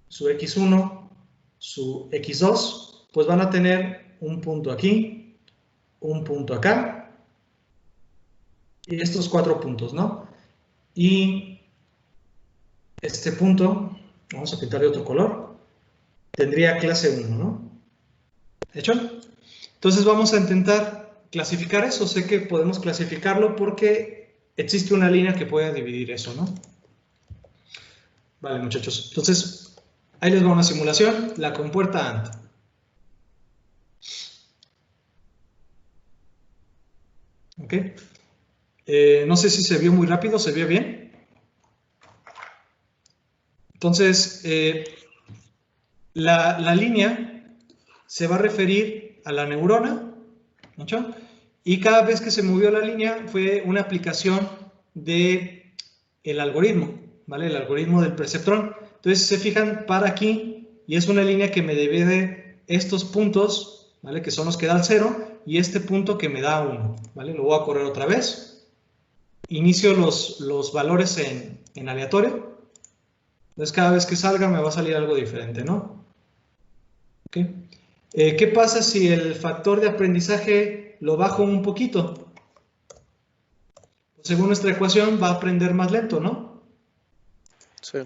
su x1, su x2, pues van a tener un punto aquí, un punto acá y estos 4 puntos, ¿no? Y este punto, vamos a pintar de otro color, tendría clase 1, ¿no? ¿Hecho? Entonces vamos a intentar clasificar eso. Sé que podemos clasificarlo porque existe una línea que puede dividir eso, ¿no? Vale, muchachos. Entonces, ahí les va una simulación, la compuerta AND. ¿Ok? No sé si se vio muy rápido, ¿se vio bien? Entonces, la línea se va a referir a la neurona, ¿no? Y cada vez que se movió la línea fue una aplicación del algoritmo, ¿vale? El algoritmo del perceptrón. Entonces, si se fijan, para aquí, y es una línea que me divide estos puntos, ¿vale? Que son los que dan 0, y este punto que me da 1, ¿vale? Lo voy a correr otra vez. Inicio los valores en aleatorio. Entonces, cada vez que salga me va a salir algo diferente, ¿no? ¿Okay? ¿Qué pasa si el factor de aprendizaje lo bajo un poquito? Pues según nuestra ecuación va a aprender más lento, ¿no? Sí.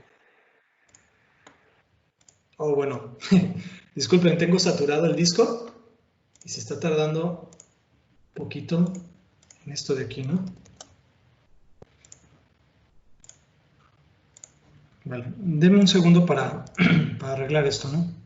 Oh, bueno. Disculpen, tengo saturado el disco y se está tardando un poquito en esto de aquí, ¿no? Vale, denme un segundo para arreglar esto, ¿no?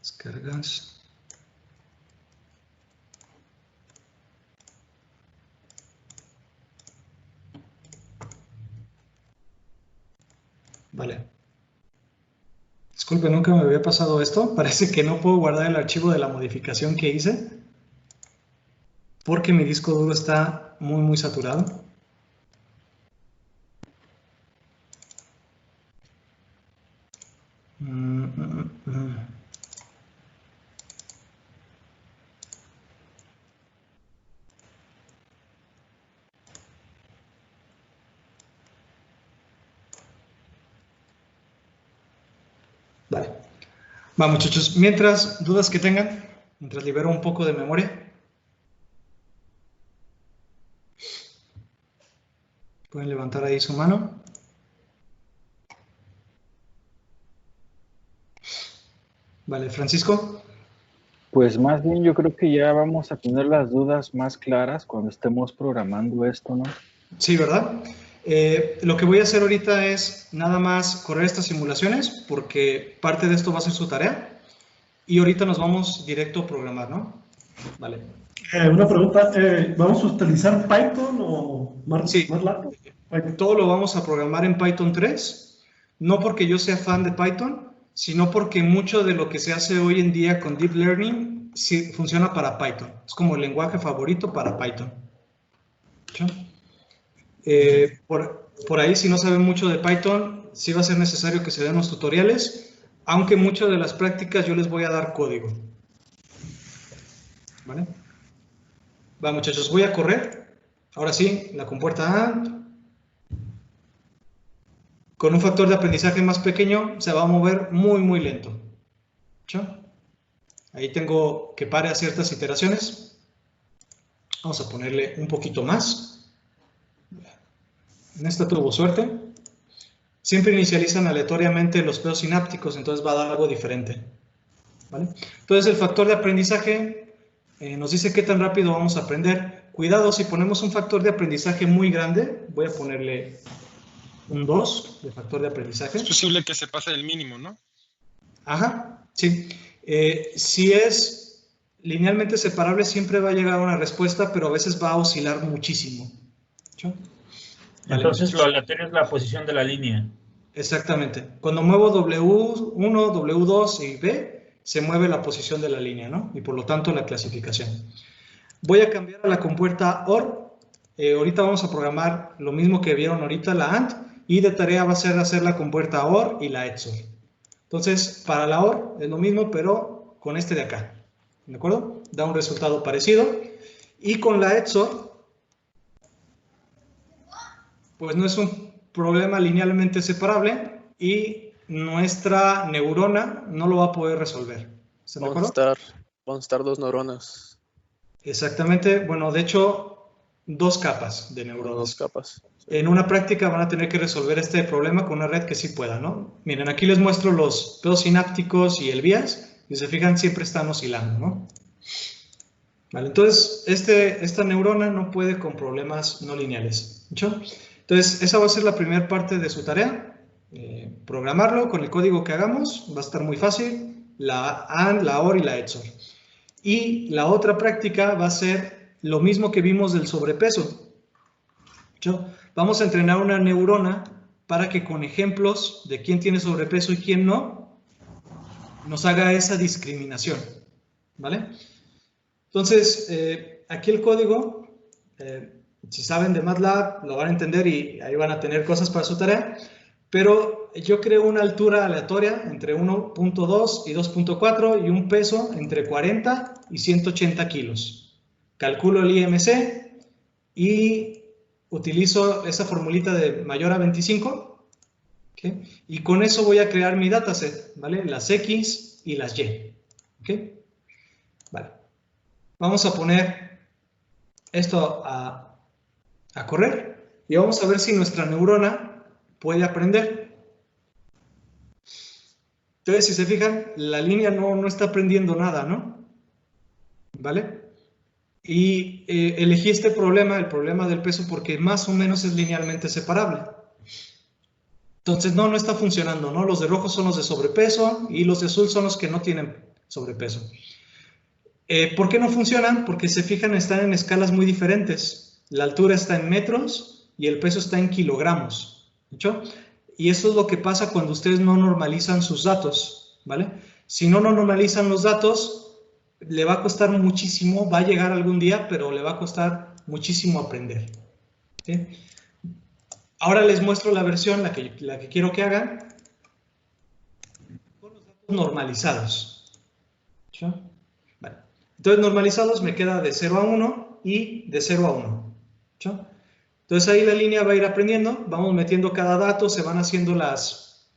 Descargas. Vale. Disculpe, nunca me había pasado esto. Parece que no puedo guardar el archivo de la modificación que hice porque mi disco duro está muy saturado. Vale. Va, muchachos, mientras, dudas que tengan, mientras libero un poco de memoria. Pueden levantar ahí su mano. Vale, Francisco. Pues más bien yo creo que ya vamos a tener las dudas más claras cuando estemos programando esto, ¿no? Sí, ¿verdad? Lo que voy a hacer ahorita es nada más correr estas simulaciones porque parte de esto va a ser su tarea y ahorita nos vamos directo a programar, ¿no? Vale. Una pregunta, ¿vamos a utilizar Python o Sí, MATLAB? todo lo vamos a programar en Python 3, no porque yo sea fan de Python, sino porque mucho de lo que se hace hoy en día con Deep Learning sí funciona para Python. Es como el lenguaje favorito para Python. ¿Sí? Por ahí, si no saben mucho de Python, sí va a ser necesario que se den los tutoriales, aunque muchas de las prácticas yo les voy a dar código. ¿Vale? Va, muchachos, voy a correr. Ahora sí, la compuerta AND. Con un factor de aprendizaje más pequeño se va a mover muy, muy lento. ¿Sí? Ahí tengo que pare a ciertas iteraciones. Vamos a ponerle un poquito más. En esta tuvo suerte. Siempre inicializan aleatoriamente los pedos sinápticos, entonces va a dar algo diferente. ¿Vale? Entonces el factor de aprendizaje nos dice qué tan rápido vamos a aprender. Cuidado, si ponemos un factor de aprendizaje muy grande, voy a ponerle un 2 de factor de aprendizaje. Es posible que se pase del mínimo, ¿no? Ajá, sí. Si es linealmente separable, siempre va a llegar a una respuesta, pero a veces va a oscilar muchísimo. ¿Sí? Vale. Entonces lo aleatorio es la posición de la línea. Exactamente. Cuando muevo W1, W2 y B, se mueve la posición de la línea, ¿no? Y por lo tanto la clasificación. Voy a cambiar a la compuerta OR. Ahorita vamos a programar lo mismo que vieron ahorita, la AND, y de tarea va a ser hacer la compuerta OR y la XOR. Entonces, para la OR es lo mismo, pero con este de acá. ¿De acuerdo? Da un resultado parecido. Y con la XOR, pues no es un problema linealmente separable y nuestra neurona no lo va a poder resolver. ¿Están de acuerdo? Van a estar dos neuronas. Exactamente. Bueno, de hecho, dos capas de neuronas. Dos capas. En una práctica van a tener que resolver este problema con una red que sí pueda, ¿no? Miren, aquí les muestro los pedos sinápticos y el bias, y se fijan, siempre están oscilando, ¿no? Vale, entonces, esta neurona no puede con problemas no lineales, ¿no? Entonces, esa va a ser la primera parte de su tarea, programarlo con el código que hagamos, va a estar muy fácil, la AND, la OR y la XOR. Y la otra práctica va a ser lo mismo que vimos del sobrepeso, ¿no? Vamos a entrenar una neurona para que con ejemplos de quién tiene sobrepeso y quién no, nos haga esa discriminación, ¿vale? Entonces, aquí el código, si saben de MATLAB, lo van a entender y ahí van a tener cosas para su tarea, pero yo creo una altura aleatoria entre 1.2 y 2.4 y un peso entre 40 y 180 kilos. Calculo el IMC y utilizo esa formulita de mayor a 25, ¿okay? Y con eso voy a crear mi dataset, ¿vale? Las X y las Y, ¿ok? Vale. Vamos a poner esto a correr y vamos a ver si nuestra neurona puede aprender. Entonces, si se fijan, la línea no está aprendiendo nada, ¿no? ¿Vale? Y elegí este problema, el problema del peso, porque más o menos es linealmente separable. Entonces, no está funcionando, ¿no? Los de rojo son los de sobrepeso y los de azul son los que no tienen sobrepeso. ¿Por qué no funcionan? Porque se fijan, están en escalas muy diferentes. La altura está en metros y el peso está en kilogramos. ¿Hecho? Y eso es lo que pasa cuando ustedes no normalizan sus datos, ¿vale? Si no normalizan los datos, le va a costar muchísimo, va a llegar algún día, pero le va a costar muchísimo aprender. ¿Sí? Ahora les muestro la versión, la que quiero que hagan, con los datos normalizados. ¿Sí? Vale. Entonces, normalizados me queda de 0 a 1 y de 0 a 1. ¿Sí? Entonces, ahí la línea va a ir aprendiendo, vamos metiendo cada dato, se van haciendo las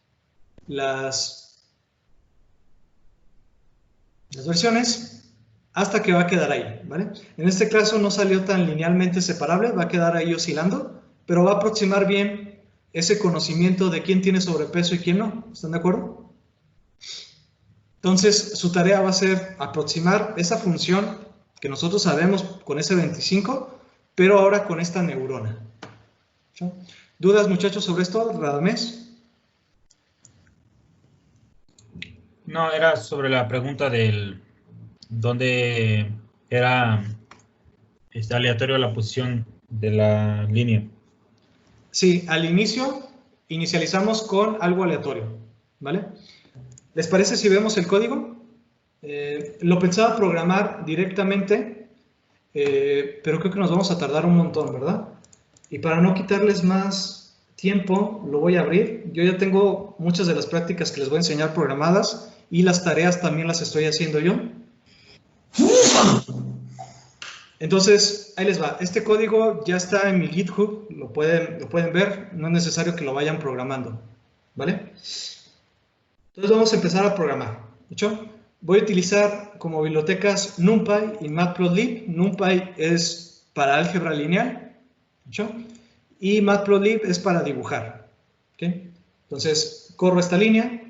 versiones hasta que va a quedar ahí, ¿vale? En este caso no salió tan linealmente separable, va a quedar ahí oscilando, pero va a aproximar bien ese conocimiento de quién tiene sobrepeso y quién no. ¿Están de acuerdo? Entonces, su tarea va a ser aproximar esa función que nosotros sabemos con ese 25, pero ahora con esta neurona. ¿Sí? ¿Dudas, muchachos, sobre esto, Radamés? No, era sobre la pregunta del dónde era aleatorio la posición de la línea. Sí, al inicio inicializamos con algo aleatorio, ¿vale? ¿Les parece si vemos el código? Lo pensaba programar directamente, pero creo que nos vamos a tardar un montón, ¿verdad? Y para no quitarles más tiempo, lo voy a abrir. Yo ya tengo muchas de las prácticas que les voy a enseñar programadas y las tareas también las estoy haciendo yo. Entonces, ahí les va. Este código ya está en mi GitHub, lo pueden ver, no es necesario que lo vayan programando, ¿vale? Entonces vamos a empezar a programar, ¿hecho? Voy a utilizar como bibliotecas NumPy y Matplotlib. NumPy es para álgebra lineal, ¿hecho? Y Matplotlib es para dibujar, ¿ok? Entonces, corro esta línea.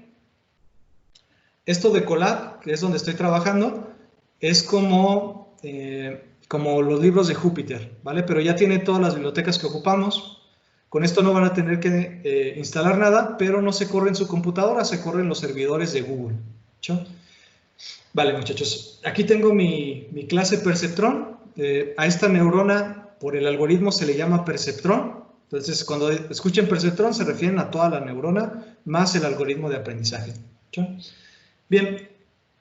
Esto de Colab, que es donde estoy trabajando, es como los libros de Jupyter, ¿vale? Pero ya tiene todas las bibliotecas que ocupamos. Con esto no van a tener que instalar nada, pero no se corre en su computadora, se corre en los servidores de Google. ¿Sí? Vale, muchachos, aquí tengo mi clase Perceptron. A esta neurona, por el algoritmo, se le llama Perceptron. Entonces, cuando escuchen Perceptron, se refieren a toda la neurona, más el algoritmo de aprendizaje. ¿Sí? Bien,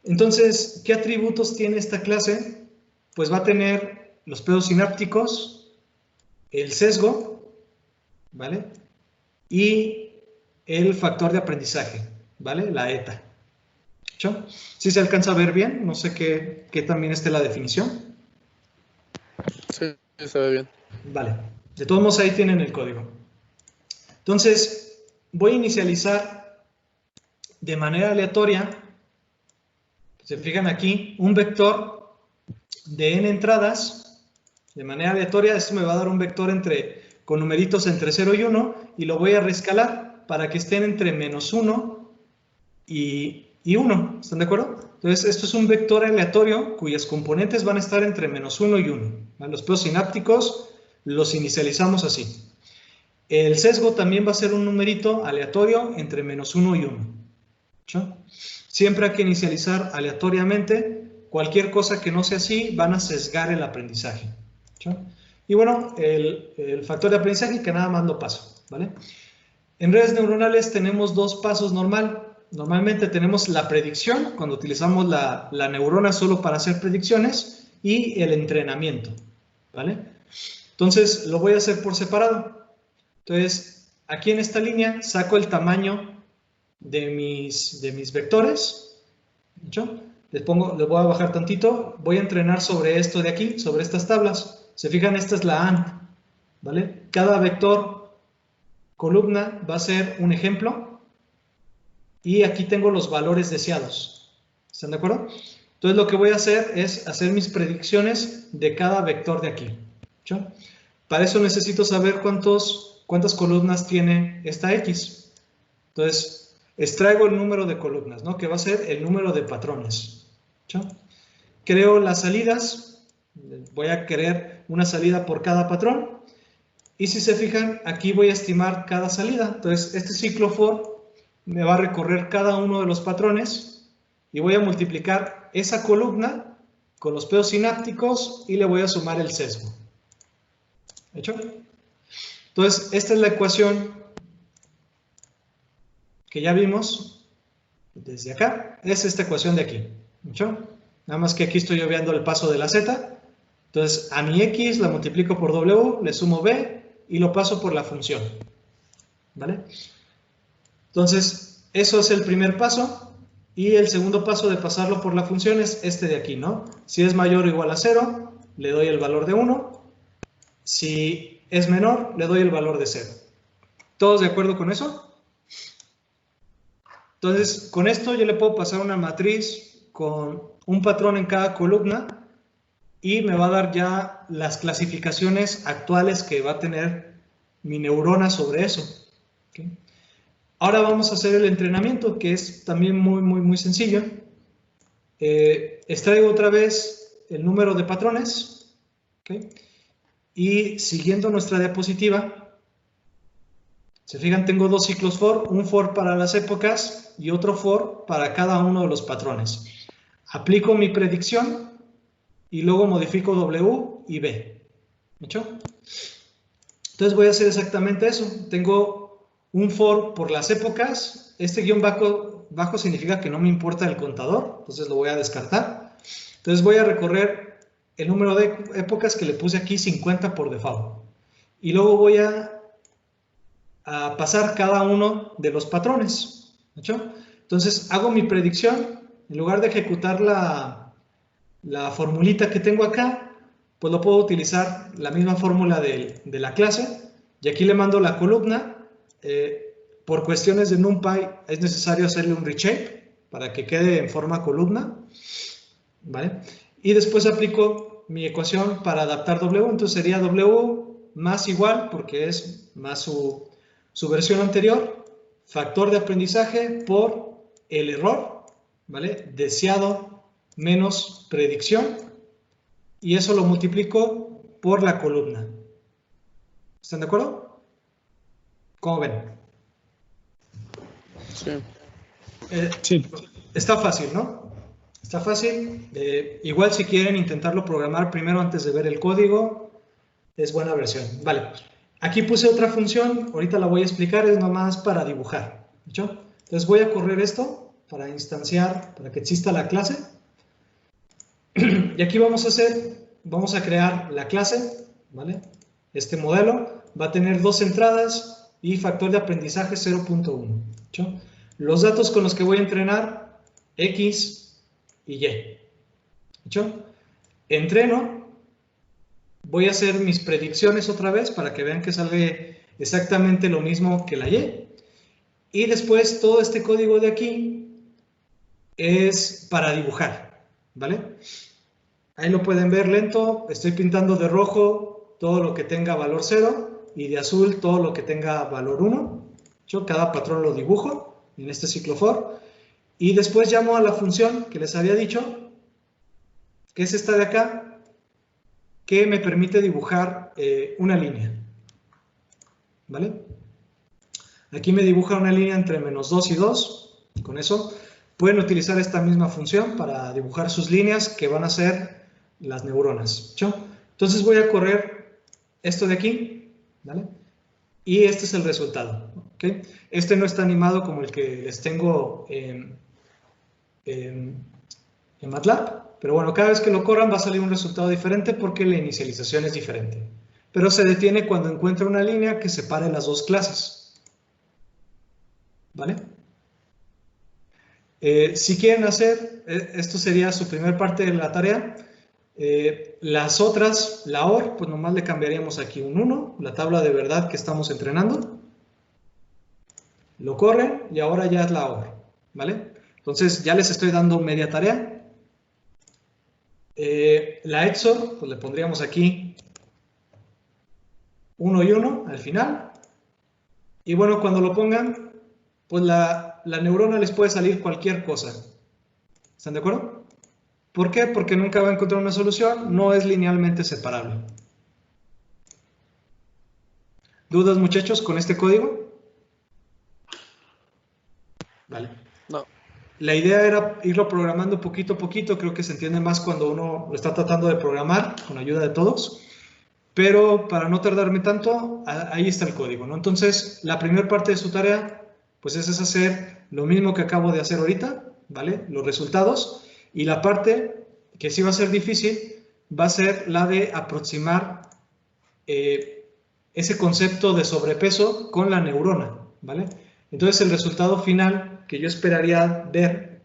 entonces, ¿qué atributos tiene esta clase? Pues va a tener los pedos sinápticos, el sesgo, ¿vale? Y el factor de aprendizaje, ¿vale? La eta. ¿Sí se alcanza a ver bien? No sé qué también esté la definición. Sí, se ve bien. Vale. De todos modos, ahí tienen el código. Entonces, voy a inicializar de manera aleatoria, se fijan aquí, un vector de n entradas, de manera aleatoria. Esto me va a dar un vector con numeritos entre 0 y 1, y lo voy a reescalar para que estén entre -1 y 1. ¿Están de acuerdo? Entonces, esto es un vector aleatorio cuyas componentes van a estar entre -1 y 1. ¿Vale? Los pedos sinápticos los inicializamos así. El sesgo también va a ser un numerito aleatorio entre -1 y 1. ¿Sí? Siempre hay que inicializar aleatoriamente. Cualquier cosa que no sea así, van a sesgar el aprendizaje. ¿Sí? Y bueno, el factor de aprendizaje que nada más lo paso, ¿vale? En redes neuronales tenemos dos pasos normalmente tenemos la predicción, cuando utilizamos la neurona solo para hacer predicciones, y el entrenamiento, ¿vale? Entonces, lo voy a hacer por separado. Entonces, aquí en esta línea saco el tamaño de mis vectores, ¿hecho? Les voy a bajar tantito, voy a entrenar sobre esto de aquí, sobre estas tablas. Se fijan, esta es la ANT, ¿vale? Cada vector columna va a ser un ejemplo y aquí tengo los valores deseados. ¿Están de acuerdo? Entonces lo que voy a hacer es hacer mis predicciones de cada vector de aquí. ¿Sí? Para eso necesito saber cuántas columnas tiene esta X. Entonces, extraigo el número de columnas, ¿no? Que va a ser el número de patrones. ¿Sí? Creo las salidas. Voy a querer una salida por cada patrón. Y si se fijan, aquí voy a estimar cada salida. Entonces, este ciclo for me va a recorrer cada uno de los patrones y voy a multiplicar esa columna con los pedos sinápticos y le voy a sumar el sesgo. ¿Hecho? Entonces, esta es la ecuación que ya vimos desde acá. Es esta ecuación de aquí. ¿Hecho? Nada más que aquí estoy obviando el paso de la z. Entonces, a mi x la multiplico por w, le sumo b y lo paso por la función. ¿Vale? Entonces, eso es el primer paso. Y el segundo paso de pasarlo por la función es este de aquí, ¿no? Si es mayor o igual a 0, le doy el valor de 1. Si es menor, le doy el valor de 0. ¿Todos de acuerdo con eso? Entonces, con esto yo le puedo pasar una matriz con un patrón en cada columna y me va a dar ya las clasificaciones actuales que va a tener mi neurona sobre eso. ¿Okay? Ahora vamos a hacer el entrenamiento, que es también muy sencillo. Extraigo otra vez el número de patrones. ¿Okay? Y siguiendo nuestra diapositiva, se fijan, tengo dos ciclos for, un for para las épocas y otro for para cada uno de los patrones. Aplico mi predicción y luego modifico W y B. ¿Hecho? Entonces voy a hacer exactamente eso. Tengo un for por las épocas. Este guión bajo significa que no me importa el contador, entonces lo voy a descartar. Entonces voy a recorrer el número de épocas que le puse aquí, 50 por default. Y luego voy a pasar cada uno de los patrones. ¿Hecho? Entonces hago mi predicción. En lugar de ejecutar la formulita que tengo acá, pues lo puedo utilizar la misma fórmula de la clase. Y aquí le mando la columna. Por cuestiones de NumPy es necesario hacerle un reshape para que quede en forma columna. ¿Vale? Y después aplico mi ecuación para adaptar W. Entonces sería W más igual, porque es más su versión anterior, factor de aprendizaje por el error, ¿vale? Deseado menos predicción, y eso lo multiplico por la columna. ¿Están de acuerdo? ¿Cómo ven? Sí. Sí. Está fácil, ¿no? Está fácil. Igual si quieren intentarlo programar primero antes de ver el código, es buena versión. Vale. Aquí puse otra función, ahorita la voy a explicar, es nomás para dibujar. ¿Hecho? Entonces voy a correr esto para instanciar, para que exista la clase. Y aquí vamos a crear la clase, ¿vale? Este modelo va a tener dos entradas y factor de aprendizaje 0.1. ¿Hecho? Los datos con los que voy a entrenar, X y Y. ¿Hecho? Entreno. Voy a hacer mis predicciones otra vez para que vean que sale exactamente lo mismo que la Y. Y después todo este código de aquí es para dibujar, ¿vale? Ahí lo pueden ver lento. Estoy pintando de rojo todo lo que tenga valor 0 y de azul todo lo que tenga valor 1. Yo cada patrón lo dibujo en este ciclo for. Y después llamo a la función que les había dicho, que es esta de acá, que me permite dibujar una línea. ¿Vale? Aquí me dibuja una línea entre -2 y 2. Con eso pueden utilizar esta misma función para dibujar sus líneas que van a ser las neuronas. ¿Sí? Entonces voy a correr esto de aquí. ¿Vale? Y este es el resultado. ¿Okay? Este no está animado como el que les tengo en MATLAB. Pero bueno, cada vez que lo corran va a salir un resultado diferente porque la inicialización es diferente. Pero se detiene cuando encuentra una línea que separe las dos clases. ¿Vale? Si quieren hacer, esto sería su primer parte de la tarea. Las otras, la OR, pues nomás le cambiaríamos aquí un 1, la tabla de verdad que estamos entrenando. Lo corren y ahora ya es la OR. ¿Vale? Entonces ya les estoy dando media tarea. La EXOR, pues le pondríamos aquí 1 y 1 al final. Y bueno, cuando lo pongan, pues la neurona les puede salir cualquier cosa. ¿Están de acuerdo? ¿Por qué? Porque nunca va a encontrar una solución, no es linealmente separable. ¿Dudas, muchachos, con este código? Vale. No. La idea era irlo programando poquito a poquito, creo que se entiende más cuando uno lo está tratando de programar con ayuda de todos, pero para no tardarme tanto, ahí está el código, ¿no? Entonces, la primera parte de su tarea, pues es hacer lo mismo que acabo de hacer ahorita, ¿vale? Los resultados, y la parte que sí va a ser difícil, va a ser la de aproximar ese concepto de sobrepeso con la neurona, ¿vale? Entonces, el resultado final que yo esperaría ver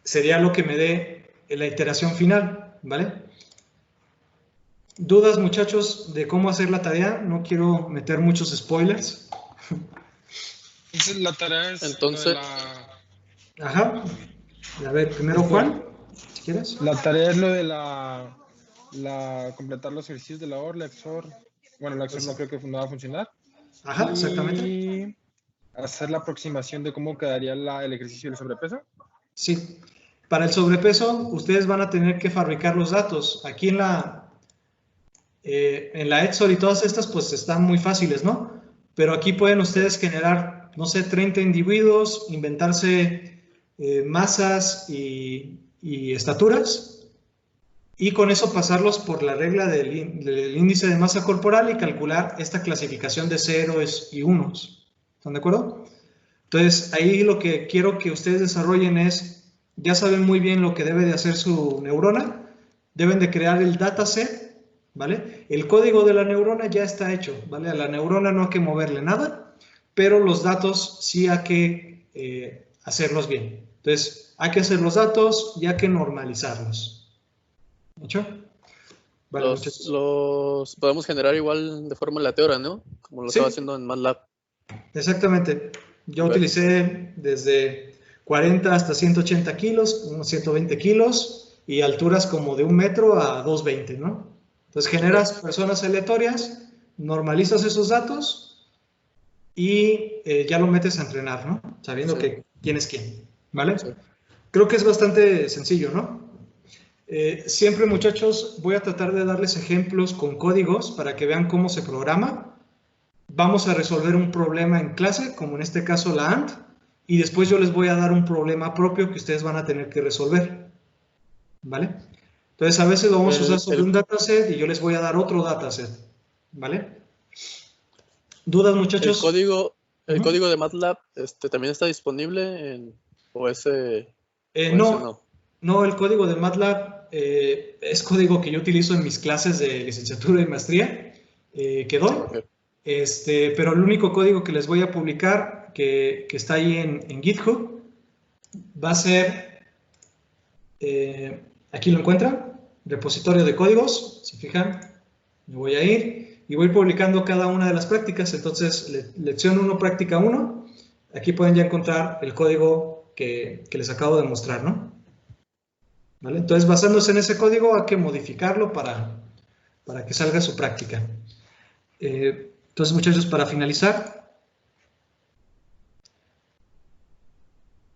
sería lo que me dé la iteración final, ¿vale? ¿Dudas, muchachos, de cómo hacer la tarea? No quiero meter muchos spoilers. Entonces, la tarea es... Entonces... Ajá. A ver, primero Juan, si quieres. La tarea es lo de la completar los ejercicios de la OR, la XOR. Bueno, la XOR no creo que no va a funcionar. Ajá, Y exactamente. hacer la aproximación de cómo quedaría el ejercicio del sobrepeso. Sí. Para el sobrepeso, ustedes van a tener que fabricar los datos. Aquí en la XOR y todas estas, pues están muy fáciles, ¿no? Pero aquí pueden ustedes generar, no sé, 30 individuos, inventarse masas y estaturas, y con eso pasarlos por la regla del índice de masa corporal y calcular esta clasificación de ceros y unos. ¿Están de acuerdo? Entonces, ahí lo que quiero que ustedes desarrollen es, ya saben muy bien lo que debe de hacer su neurona, deben de crear el dataset, ¿vale? El código de la neurona ya está hecho, ¿vale? A la neurona no hay que moverle nada, pero los datos sí hay que hacerlos bien. Entonces, hay que hacer los datos y hay que normalizarlos. ¿Hecho? Vale, los podemos generar igual de forma aleatoria, ¿no? Como lo estaba haciendo en MATLAB. Exactamente. Yo utilicé desde 40 hasta 180 kilos, unos 120 kilos, y alturas como de 1 metro a 220, ¿no? Entonces generas personas aleatorias, normalizas esos datos y ya lo metes a entrenar, ¿no? Sabiendo que quién es quién, ¿vale? Sí. Creo que es bastante sencillo, ¿no? Siempre, muchachos, voy a tratar de darles ejemplos con códigos para que vean cómo se programa. Vamos a resolver un problema en clase, como en este caso la AND, y después yo les voy a dar un problema propio que ustedes van a tener que resolver, ¿vale? Entonces, a veces lo vamos a usar sobre un dataset y yo les voy a dar otro dataset, ¿vale? ¿Dudas, muchachos? El código de MATLAB también está disponible o ese no, el código de MATLAB es código que yo utilizo en mis clases de licenciatura y maestría que doy. Okay. Pero el único código que les voy a publicar, que está ahí en GitHub, va a ser, aquí lo encuentran, repositorio de códigos. Si fijan, me voy a ir y voy publicando cada una de las prácticas. Entonces, lección 1, práctica 1, aquí pueden ya encontrar el código que les acabo de mostrar, ¿no? ¿Vale? Entonces, basándose en ese código, hay que modificarlo para que salga su práctica. Entonces, muchachos, para finalizar,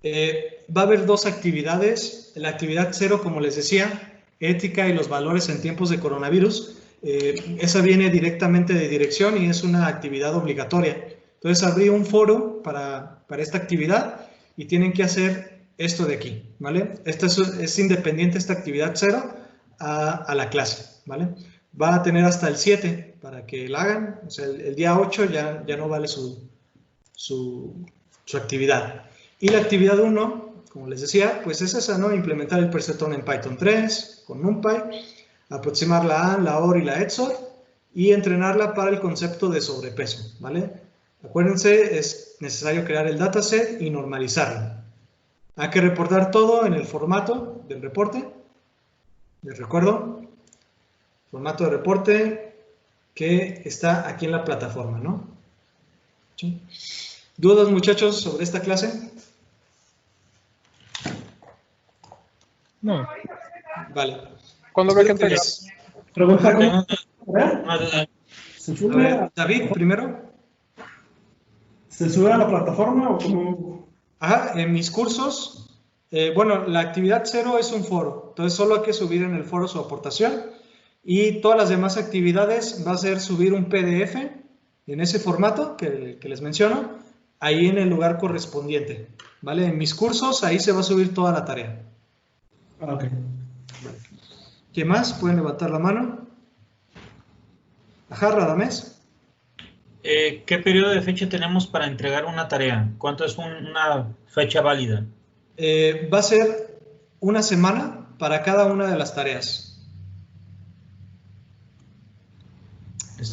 va a haber 2 actividades. La actividad 0, como les decía, ética y los valores en tiempos de coronavirus. Esa viene directamente de dirección y es una actividad obligatoria. Entonces, abrí un foro para esta actividad y tienen que hacer esto de aquí, ¿vale? Esta es independiente, esta actividad 0 a la clase, ¿vale? Va a tener hasta el 7 para que la hagan. O sea, el día 8 ya no vale su actividad. Y la actividad 1, como les decía, pues es esa, ¿no? Implementar el perceptron en Python 3 con NumPy, aproximar la AND, la OR y la XOR y entrenarla para el concepto de sobrepeso, ¿vale? Acuérdense, es necesario crear el dataset y normalizarlo. Hay que reportar todo en el formato del reporte. Les recuerdo, formato de reporte que está aquí en la plataforma, ¿no? ¿Sí? ¿Dudas, muchachos, sobre esta clase? No. Vale. ¿Cuándo ve que entregar? Pregunta. A ver, David, primero. ¿Se sube a la plataforma o cómo? Ajá, en mis cursos, bueno, la actividad 0 es un foro, entonces solo hay que subir en el foro su aportación y todas las demás actividades va a ser subir un PDF en ese formato que les menciono, ahí en el lugar correspondiente, ¿vale? En mis cursos, ahí se va a subir toda la tarea. Ok. ¿Qué más? ¿Pueden levantar la mano? Ajá, Radamés. ¿Qué periodo de fecha tenemos para entregar una tarea? ¿Cuánto es una fecha válida? Va a ser una semana para cada una de las tareas.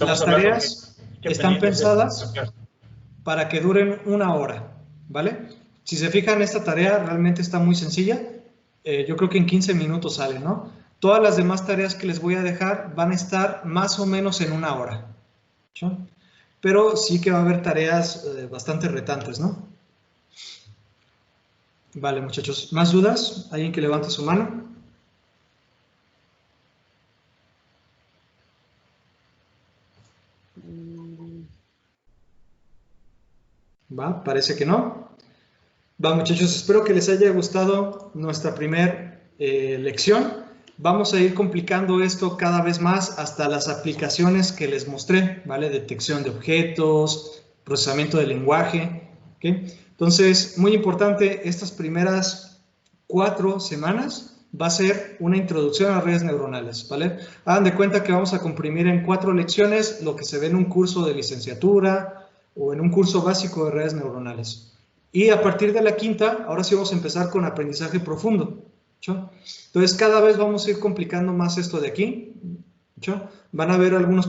Las tareas están pensadas para que duren 1 hora, ¿vale? Si se fijan, esta tarea realmente está muy sencilla. Yo creo que en 15 minutos sale, ¿no? Todas las demás tareas que les voy a dejar van a estar más o menos en 1 hora. ¿Sí? Pero sí que va a haber tareas bastante retantes, ¿no? Vale, muchachos. ¿Más dudas? ¿Alguien que levante su mano? ¿Va? Parece que no. Va, muchachos, espero que les haya gustado nuestra primera lección. Vamos a ir complicando esto cada vez más hasta las aplicaciones que les mostré, ¿vale? Detección de objetos, procesamiento de lenguaje, ¿ok? Entonces, muy importante, estas primeras 4 semanas va a ser una introducción a redes neuronales, ¿vale? Hagan de cuenta que vamos a comprimir en 4 lecciones lo que se ve en un curso de licenciatura o en un curso básico de redes neuronales. Y a partir de la 5ª, ahora sí vamos a empezar con aprendizaje profundo, ¿sí? Entonces, cada vez vamos a ir complicando más esto de aquí, ¿sí? Van a ver algunos